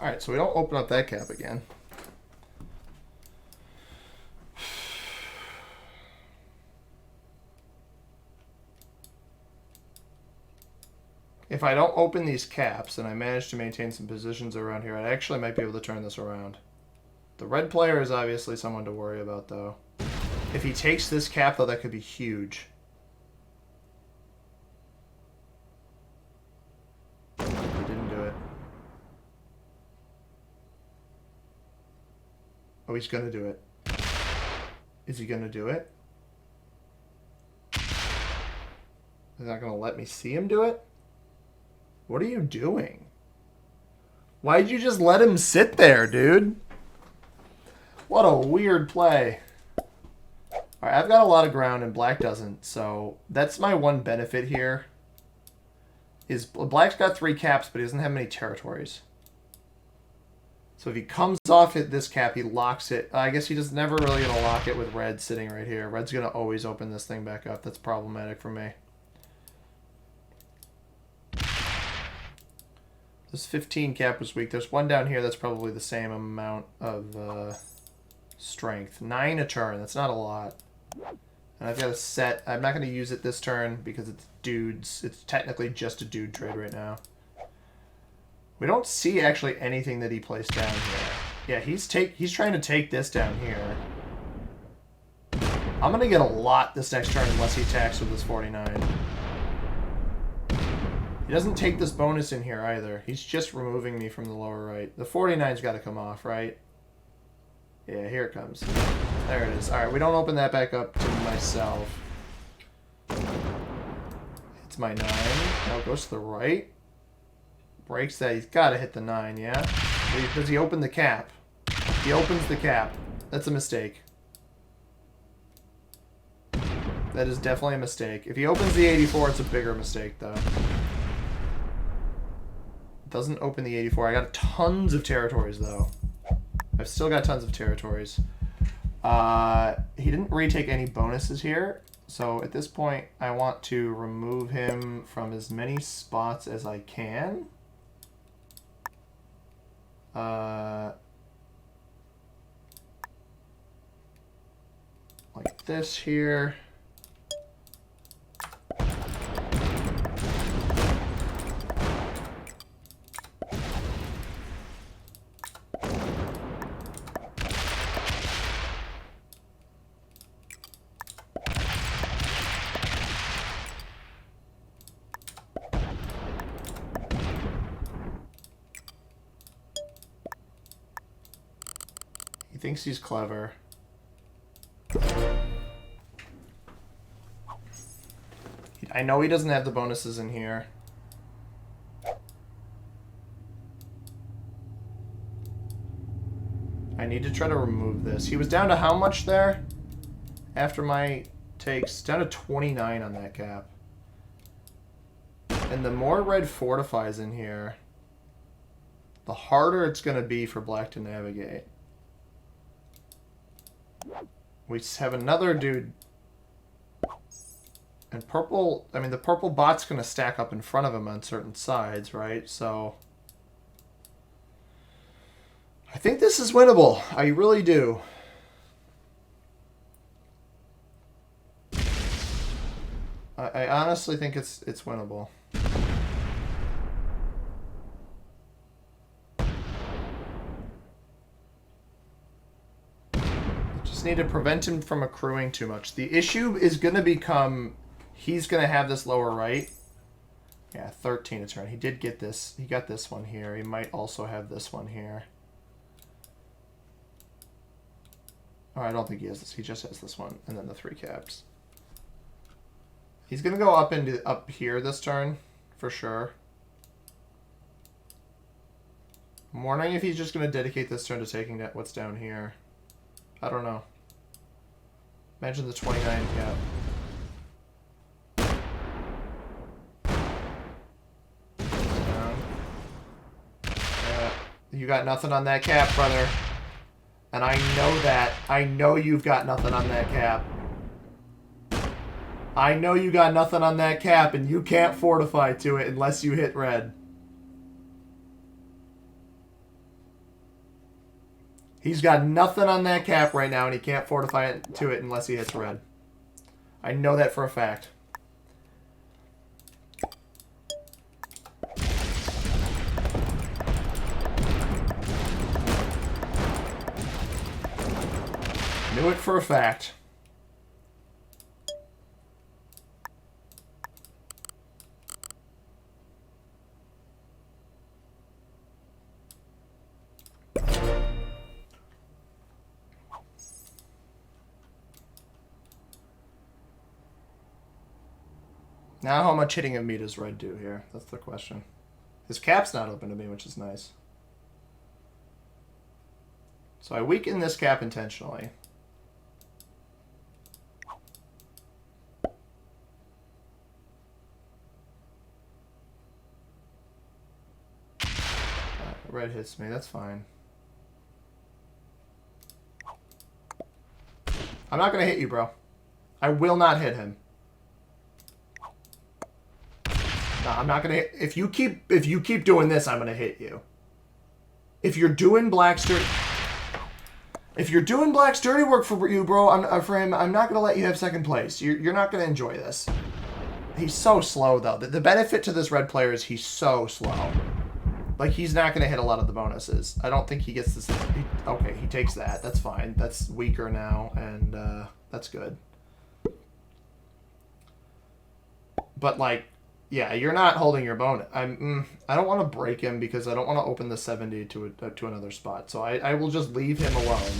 Speaker 1: Alright, so we don't open up that cap again. If I don't open these caps and I manage to maintain some positions around here, I actually might be able to turn this around. The red player is obviously someone to worry about, though. If he takes this cap, though, that could be huge. He didn't do it. Oh, he's gonna do it. Is he gonna do it? He's not gonna let me see him do it? What are you doing? Why'd you just let him sit there, dude? What a weird play. Alright, I've got a lot of ground and black doesn't, so that's my one benefit here. Is black's got 3 caps, but he doesn't have many territories. So if he comes off at this cap, he locks it. I guess he just never really gonna lock it with red sitting right here. Red's gonna always open this thing back up. That's problematic for me. This 15 cap was weak. There's one down here that's probably the same amount of strength. 9 a turn. That's not a lot. And I've got a set. I'm not going to use it this turn because it's dudes. It's technically just a dude trade right now. We don't see actually anything that he placed down here. Yeah, he's trying to take this down here. I'm going to get a lot this next turn unless he attacks with his 49. He doesn't take this bonus in here either. He's just removing me from the lower right. The 49's got to come off, right? Yeah, here it comes. There it is. Alright, we don't open that back up to myself. It's my 9. Now it goes to the right. Breaks that. He's got to hit the 9, yeah? Does he open the cap? He opens the cap. That's a mistake. That is definitely a mistake. If he opens the 84, it's a bigger mistake, though. Doesn't open the 84. I got tons of territories, though. I've still got tons of territories. He didn't retake any bonuses here. So at this point, I want to remove him from as many spots as I can. Like this here. Thinks he's clever. I know he doesn't have the bonuses in here. I need to try to remove this. He was down to how much there? After my takes, down to 29 on that cap. And the more red fortifies in here, the harder it's going to be for black to navigate. We have another dude. And purple, I mean, the purple bot's going to stack up in front of him on certain sides, right? So I think this is winnable. I really do. I honestly think it's winnable. Need to prevent him from accruing too much. The issue is going to become he's going to have this lower right. Yeah, 13 a turn. He did get this. He got this one here. He might also have this one here. Oh, I don't think he has this. He just has this one and then the 3 caps. He's going to go up here this turn for sure. I'm wondering if he's just going to dedicate this turn to taking what's down here. I don't know. Imagine the 29 cap. Yeah. You got nothing on that cap, brother. And I know that. I know you've got nothing on that cap. I know you got nothing on that cap, and you can't fortify to it unless you hit red. He's got nothing on that cap right now, and he can't fortify it to it unless he hits red. I know that for a fact. Knew it for a fact. Now how much hitting of me does red do here? That's the question. His cap's not open to me, which is nice. So I weaken this cap intentionally. Red hits me, that's fine. I'm not gonna hit you, bro. I will not hit him. No, I'm not gonna hit. If you keep doing this, I'm gonna hit you. If you're doing Black's dirty work for you, bro, for him, I'm not gonna let you have second place. You're not gonna enjoy this. He's so slow though. The benefit to this red player is he's so slow. Like, he's not gonna hit a lot of the bonuses. I don't think he gets this. Okay, he takes that. That's fine. That's weaker now, and that's good. But like, yeah, you're not holding your bonus. I don't want to break him because I don't want to open the 70 to another spot. So I will just leave him alone.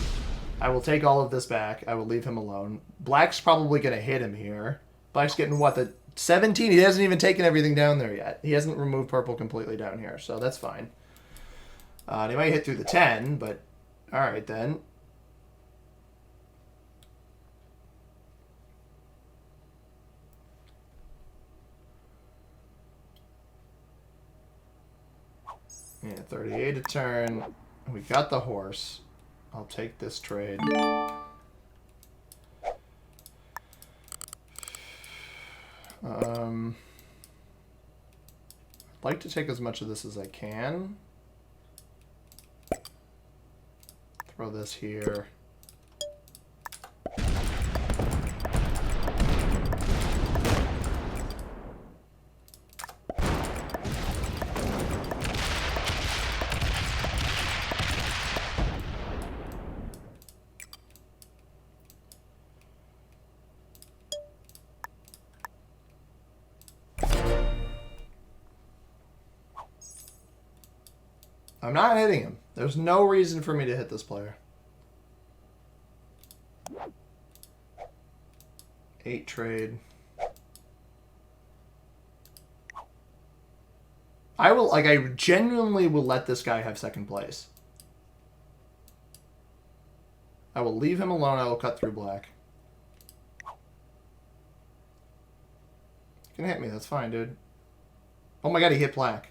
Speaker 1: I will take all of this back. I will leave him alone. Black's probably going to hit him here. Black's getting what, the 17? He hasn't even taken everything down there yet. He hasn't removed purple completely down here, so that's fine. He might hit through the 10, but all right then. Yeah, 38 a turn. We got the horse. I'll take this trade. I'd like to take as much of this as I can. Throw this here. I'm not hitting him. There's no reason for me to hit this player. 8 trade. I genuinely will let this guy have second place. I will leave him alone. I will cut through black. You can hit me. That's fine, dude. Oh my god, he hit black.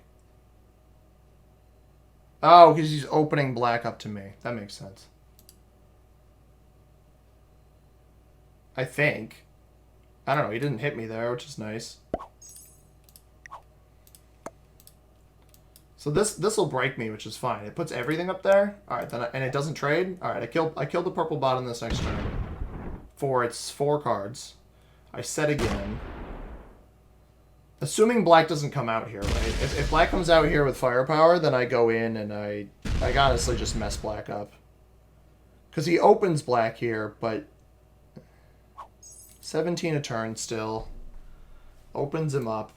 Speaker 1: Oh, because he's opening black up to me. That makes sense. I think. I don't know. He didn't hit me there, which is nice. So this will break me, which is fine. It puts everything up there. All right, then and it doesn't trade. All right, I killed the purple bottom this next turn. For its 4 cards. I set again. Assuming black doesn't come out here, right? If black comes out here with firepower, then I go in and I honestly just mess black up. Because he opens black here, but 17 a turn still. Opens him up.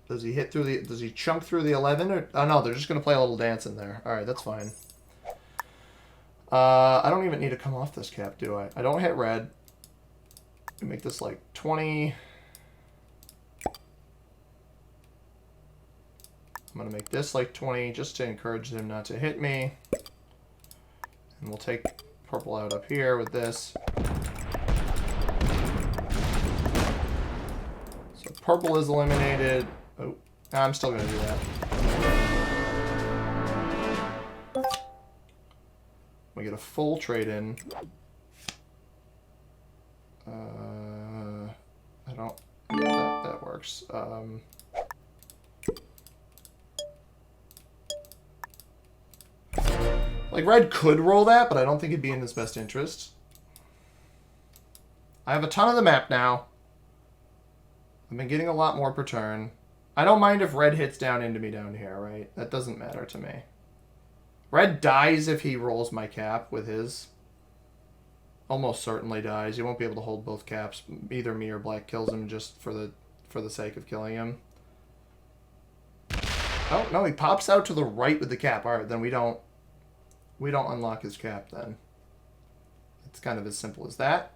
Speaker 1: Does he hit through the... Does he chunk through the 11? Or, oh, no, they're just going to play a little dance in there. Alright, that's fine. I don't even need to come off this cap, do I? I don't hit red. Make this like 20... I'm going to make this like 20 just to encourage them not to hit me. And we'll take purple out up here with this. So purple is eliminated. Oh, I'm still going to do that. We get a full trade in. I don't... Yeah, that works. Like, red could roll that, but I don't think it'd be in his best interest. I have a ton of the map now. I've been getting a lot more per turn. I don't mind if red hits down into me down here, right? That doesn't matter to me. Red dies if he rolls my cap with his. Almost certainly dies. He won't be able to hold both caps. Either me or black kills him just for the sake of killing him. Oh, no, he pops out to the right with the cap. Alright, then we don't unlock his cap then. It's kind of as simple as that.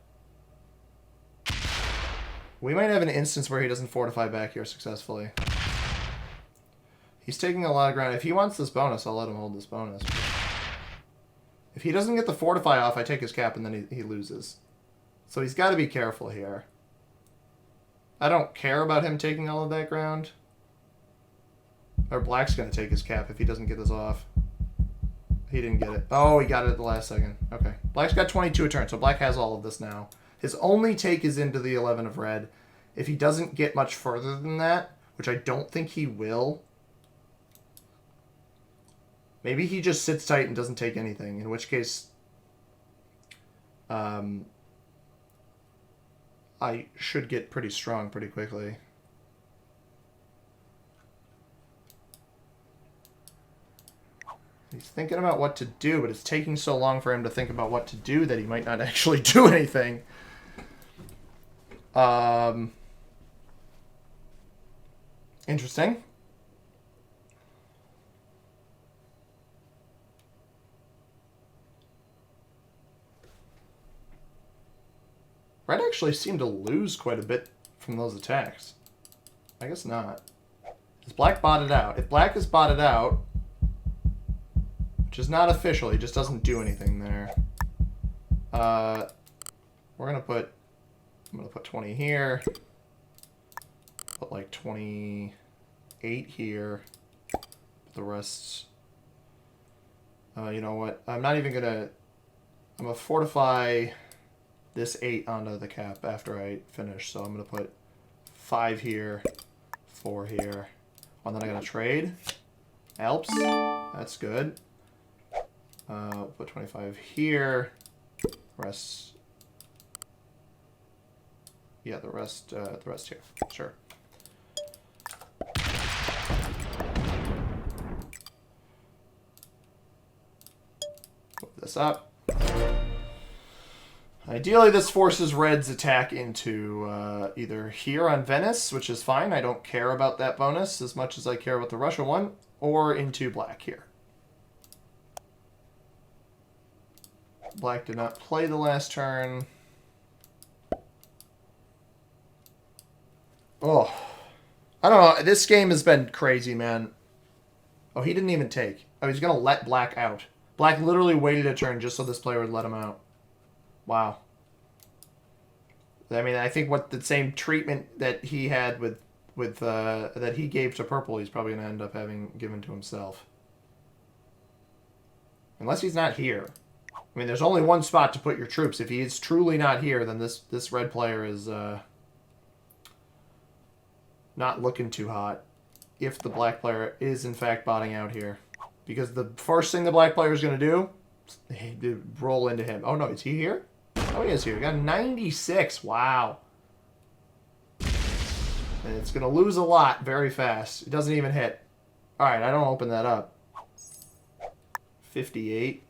Speaker 1: We might have an instance where he doesn't fortify back here successfully. He's taking a lot of ground. If he wants this bonus, I'll let him hold this bonus. If he doesn't get the fortify off, I take his cap and then he loses. So he's got to be careful here. I don't care about him taking all of that ground. Or black's going to take his cap if he doesn't get this off. He didn't get it. Oh, he got it at the last second. Okay. Black's got 22 a turn, so black has all of this now. His only take is into the 11 of red. If he doesn't get much further than that, which I don't think he will, maybe he just sits tight and doesn't take anything, in which case I should get pretty strong pretty quickly. He's thinking about what to do, but it's taking so long for him to think about what to do that he might not actually do anything. Interesting. Red actually seemed to lose quite a bit from those attacks. I guess not. Is black botted out? If black is botted out, which is not official, he just doesn't do anything there. I'm gonna put 20 here. Put like 28 here. Put the rest. You know what? I'm not even gonna. I'm gonna fortify this 8 onto the cap after I finish. So I'm gonna put 5 here, 4 here. And then I gotta trade. Helps. That's good. Put 25 here. Rest. Yeah, the rest here. Sure. Move this up. Ideally, this forces red's attack into either here on Venice, which is fine. I don't care about that bonus as much as I care about the Russia one, or into black here. Black did not play the last turn. Oh, I don't know. This game has been crazy, man. Oh, he didn't even take. Oh, he's going to let black out. Black literally waited a turn just so this player would let him out. Wow. I mean, I think what the same treatment that he had with that he gave to purple, he's probably going to end up having given to himself. Unless he's not here. I mean, there's only one spot to put your troops. If he is truly not here, then this red player is not looking too hot. If the black player is, in fact, botting out here. Because the first thing the black player is going to do is roll into him. Oh, no, is he here? Oh, he is here. He got 96. Wow. And it's going to lose a lot very fast. It doesn't even hit. All right, I don't open that up. 58.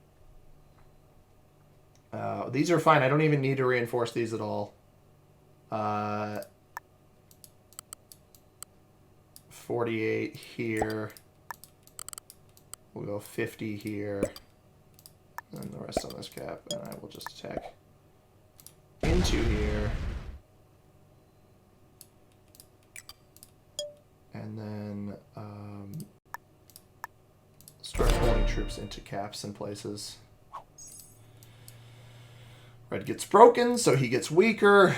Speaker 1: These are fine. I don't even need to reinforce these at all. 48 here. We'll go 50 here. And the rest on this cap. And I will just attack into here. And then start pulling troops into caps in places. Red gets broken, so he gets weaker.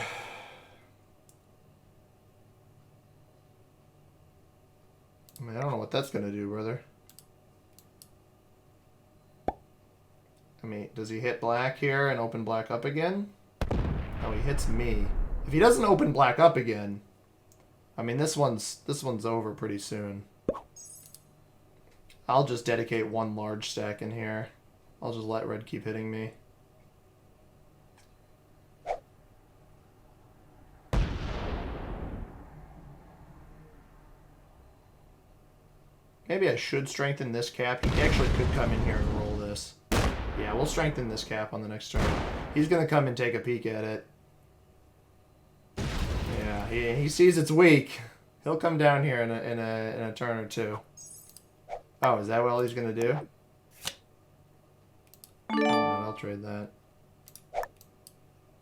Speaker 1: I mean, I don't know what that's going to do, brother. I mean, does he hit black here and open black up again? No, he hits me. If he doesn't open black up again, I mean, this one's over pretty soon. I'll just dedicate one large stack in here. I'll just let red keep hitting me. Maybe I should strengthen this cap. He actually could come in here and roll this. Yeah, we'll strengthen this cap on the next turn. He's going to come and take a peek at it. Yeah, he sees it's weak. He'll come down here in a turn or two. Oh, is that what all he's going to do? Oh, I'll trade that.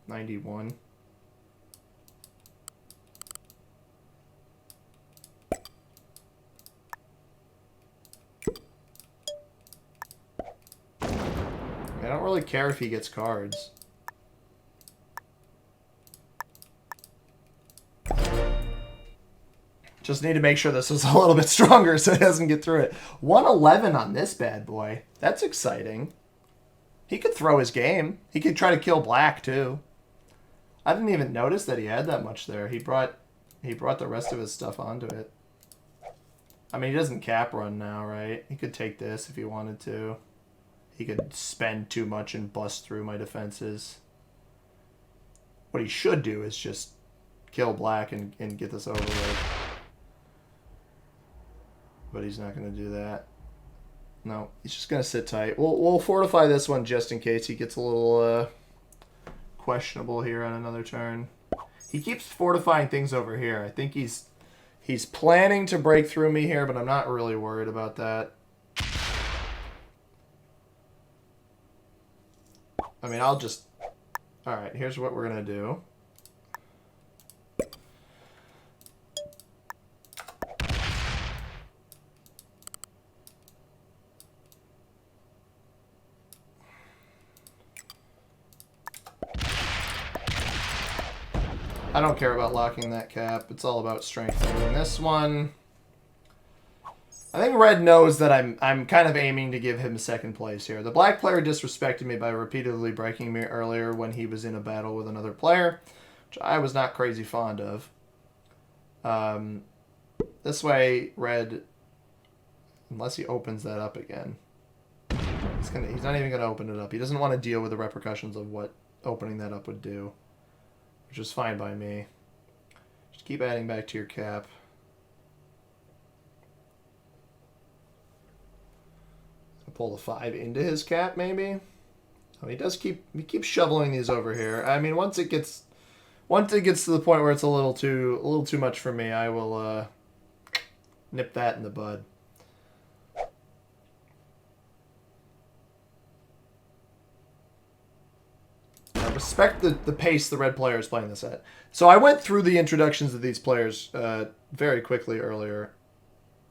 Speaker 1: 91. I don't really care if he gets cards. Just need to make sure this is a little bit stronger so he doesn't get through it. 111 on this bad boy. That's exciting. He could throw his game. He could try to kill black too. I didn't even notice that he had that much there. He brought the rest of his stuff onto it. I mean, he doesn't cap run now, right? He could take this if he wanted to. He could spend too much and bust through my defenses. What he should do is just kill black and get this over with. But he's not going to do that. No, he's just going to sit tight. We'll fortify this one just in case he gets a little questionable here on another turn. He keeps fortifying things over here. I think he's planning to break through me here, but I'm not really worried about that. I mean, I'll just... Alright, here's what we're going to do. I don't care about locking that cap. It's all about strengthening this one. I think red knows that I'm kind of aiming to give him second place here. The black player disrespected me by repeatedly breaking me earlier when he was in a battle with another player, which I was not crazy fond of. This way, red, unless he opens that up again, he's not even gonna open it up. He doesn't want to deal with the repercussions of what opening that up would do, which is fine by me. Just keep adding back to your cap. Pull the 5 into his cap, maybe. Oh, he keeps shoveling these over here. I mean, once it gets to the point where it's a little too much for me, I will nip that in the bud. I respect the pace the red player is playing this at. So I went through the introductions of these players very quickly earlier.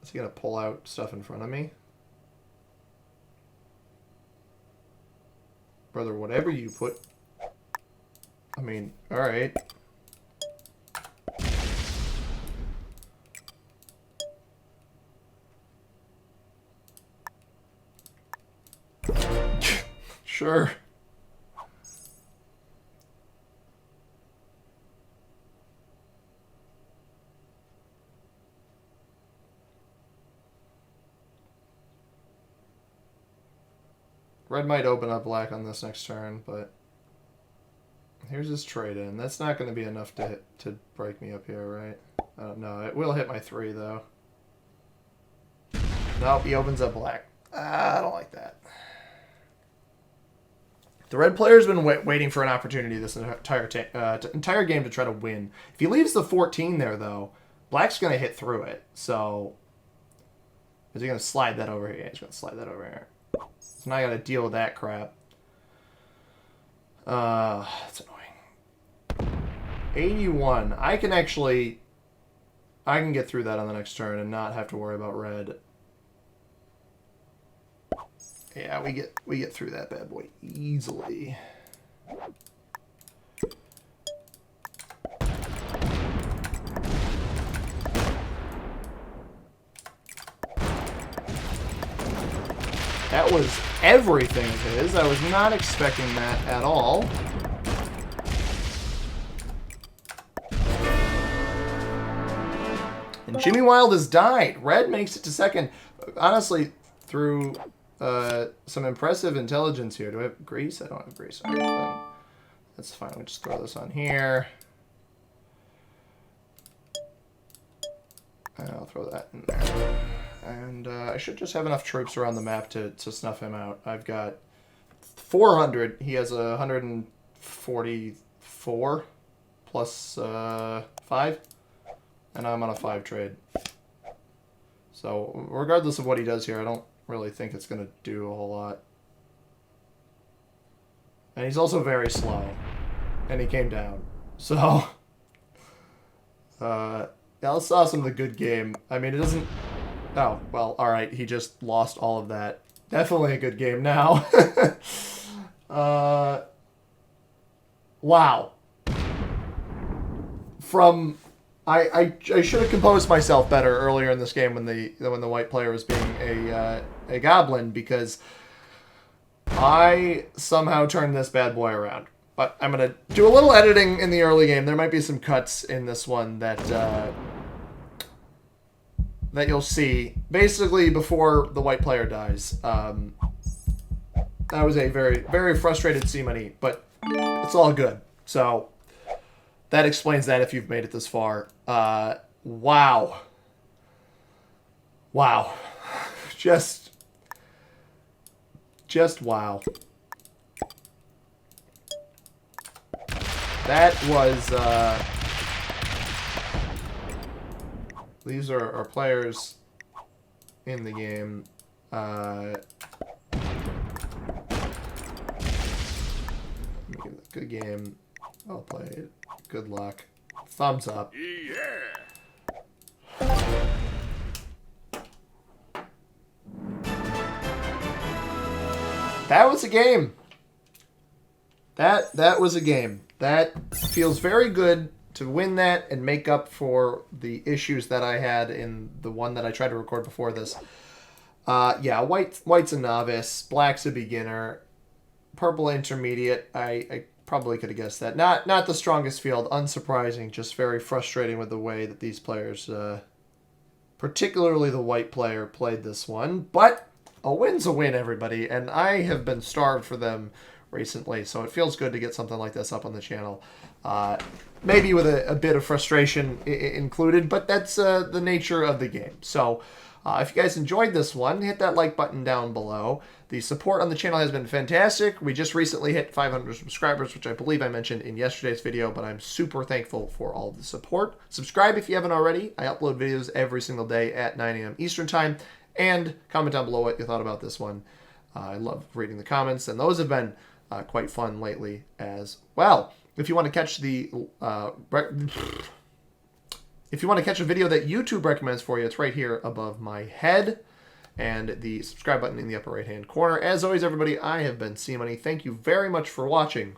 Speaker 1: Is he gonna pull out stuff in front of me? Brother, whatever you put... I mean, alright. Sure. Red might open up black on this next turn, but here's his trade in. That's not going to be enough to break me up here, right? I don't know. It will hit my 3, though. Nope, he opens up black. I don't like that. The red player's been waiting for an opportunity this entire game to try to win. If he leaves the 14 there, though, black's going to hit through it. So, is he going to slide that over here? Yeah, he's going to slide that over here. So now I gotta deal with that crap. That's annoying. 81. I can get through that on the next turn and not have to worry about red. Yeah, we get through that bad boy easily. That was everything of his. I was not expecting that at all. And Jimmy Wild has died. Red makes it to second. Honestly, through some impressive intelligence here. Do I have grease? I don't have grease. All right, then that's fine. We'll just throw this on here. And I'll throw that in there. And I should just have enough troops around the map to snuff him out. I've got 400. He has 144 plus 5. And I'm on a 5 trade. So regardless of what he does here, I don't really think it's going to do a whole lot. And he's also very slow. And he came down. So, yeah, let's saw some of the good game. I mean, it doesn't... Oh, well, alright, he just lost all of that. Definitely a good game now. Wow. From... I should have composed myself better earlier in this game when the white player was being a goblin, because I somehow turned this bad boy around. But I'm going to do a little editing in the early game. There might be some cuts in this one that that you'll see. Basically, before the white player dies. That was a very, very frustrated Seamony, but it's all good. So that explains that if you've made it this far. Wow. Wow. Just wow. That was, these are our players in the game. Good game. Well played. Good luck. Thumbs up. Yeah. That was a game. That was a game. That feels very good to win that and make up for the issues that I had in the one that I tried to record before this. Yeah, white's a novice, black's a beginner, purple intermediate. I probably could have guessed that. Not the strongest field, unsurprising, just very frustrating with the way that these players, particularly the white player, played this one. But a win's a win, everybody, and I have been starved for them recently, so it feels good to get something like this up on the channel. Maybe with a bit of frustration included, but that's the nature of the game. So if you guys enjoyed this one, hit that like button down below. The support on the channel has been fantastic. We just recently hit 500 subscribers, which I believe I mentioned in yesterday's video, but I'm super thankful for all of the support. Subscribe if you haven't already. I upload videos every single day at 9 a.m. Eastern Time. And comment down below what you thought about this one. I love reading the comments, and those have been quite fun lately as well. If you want to catch the if you want to catch a video that YouTube recommends for you, it's right here above my head, and the subscribe button in the upper right hand corner. As always, everybody, I have been Seamony. Thank you very much for watching.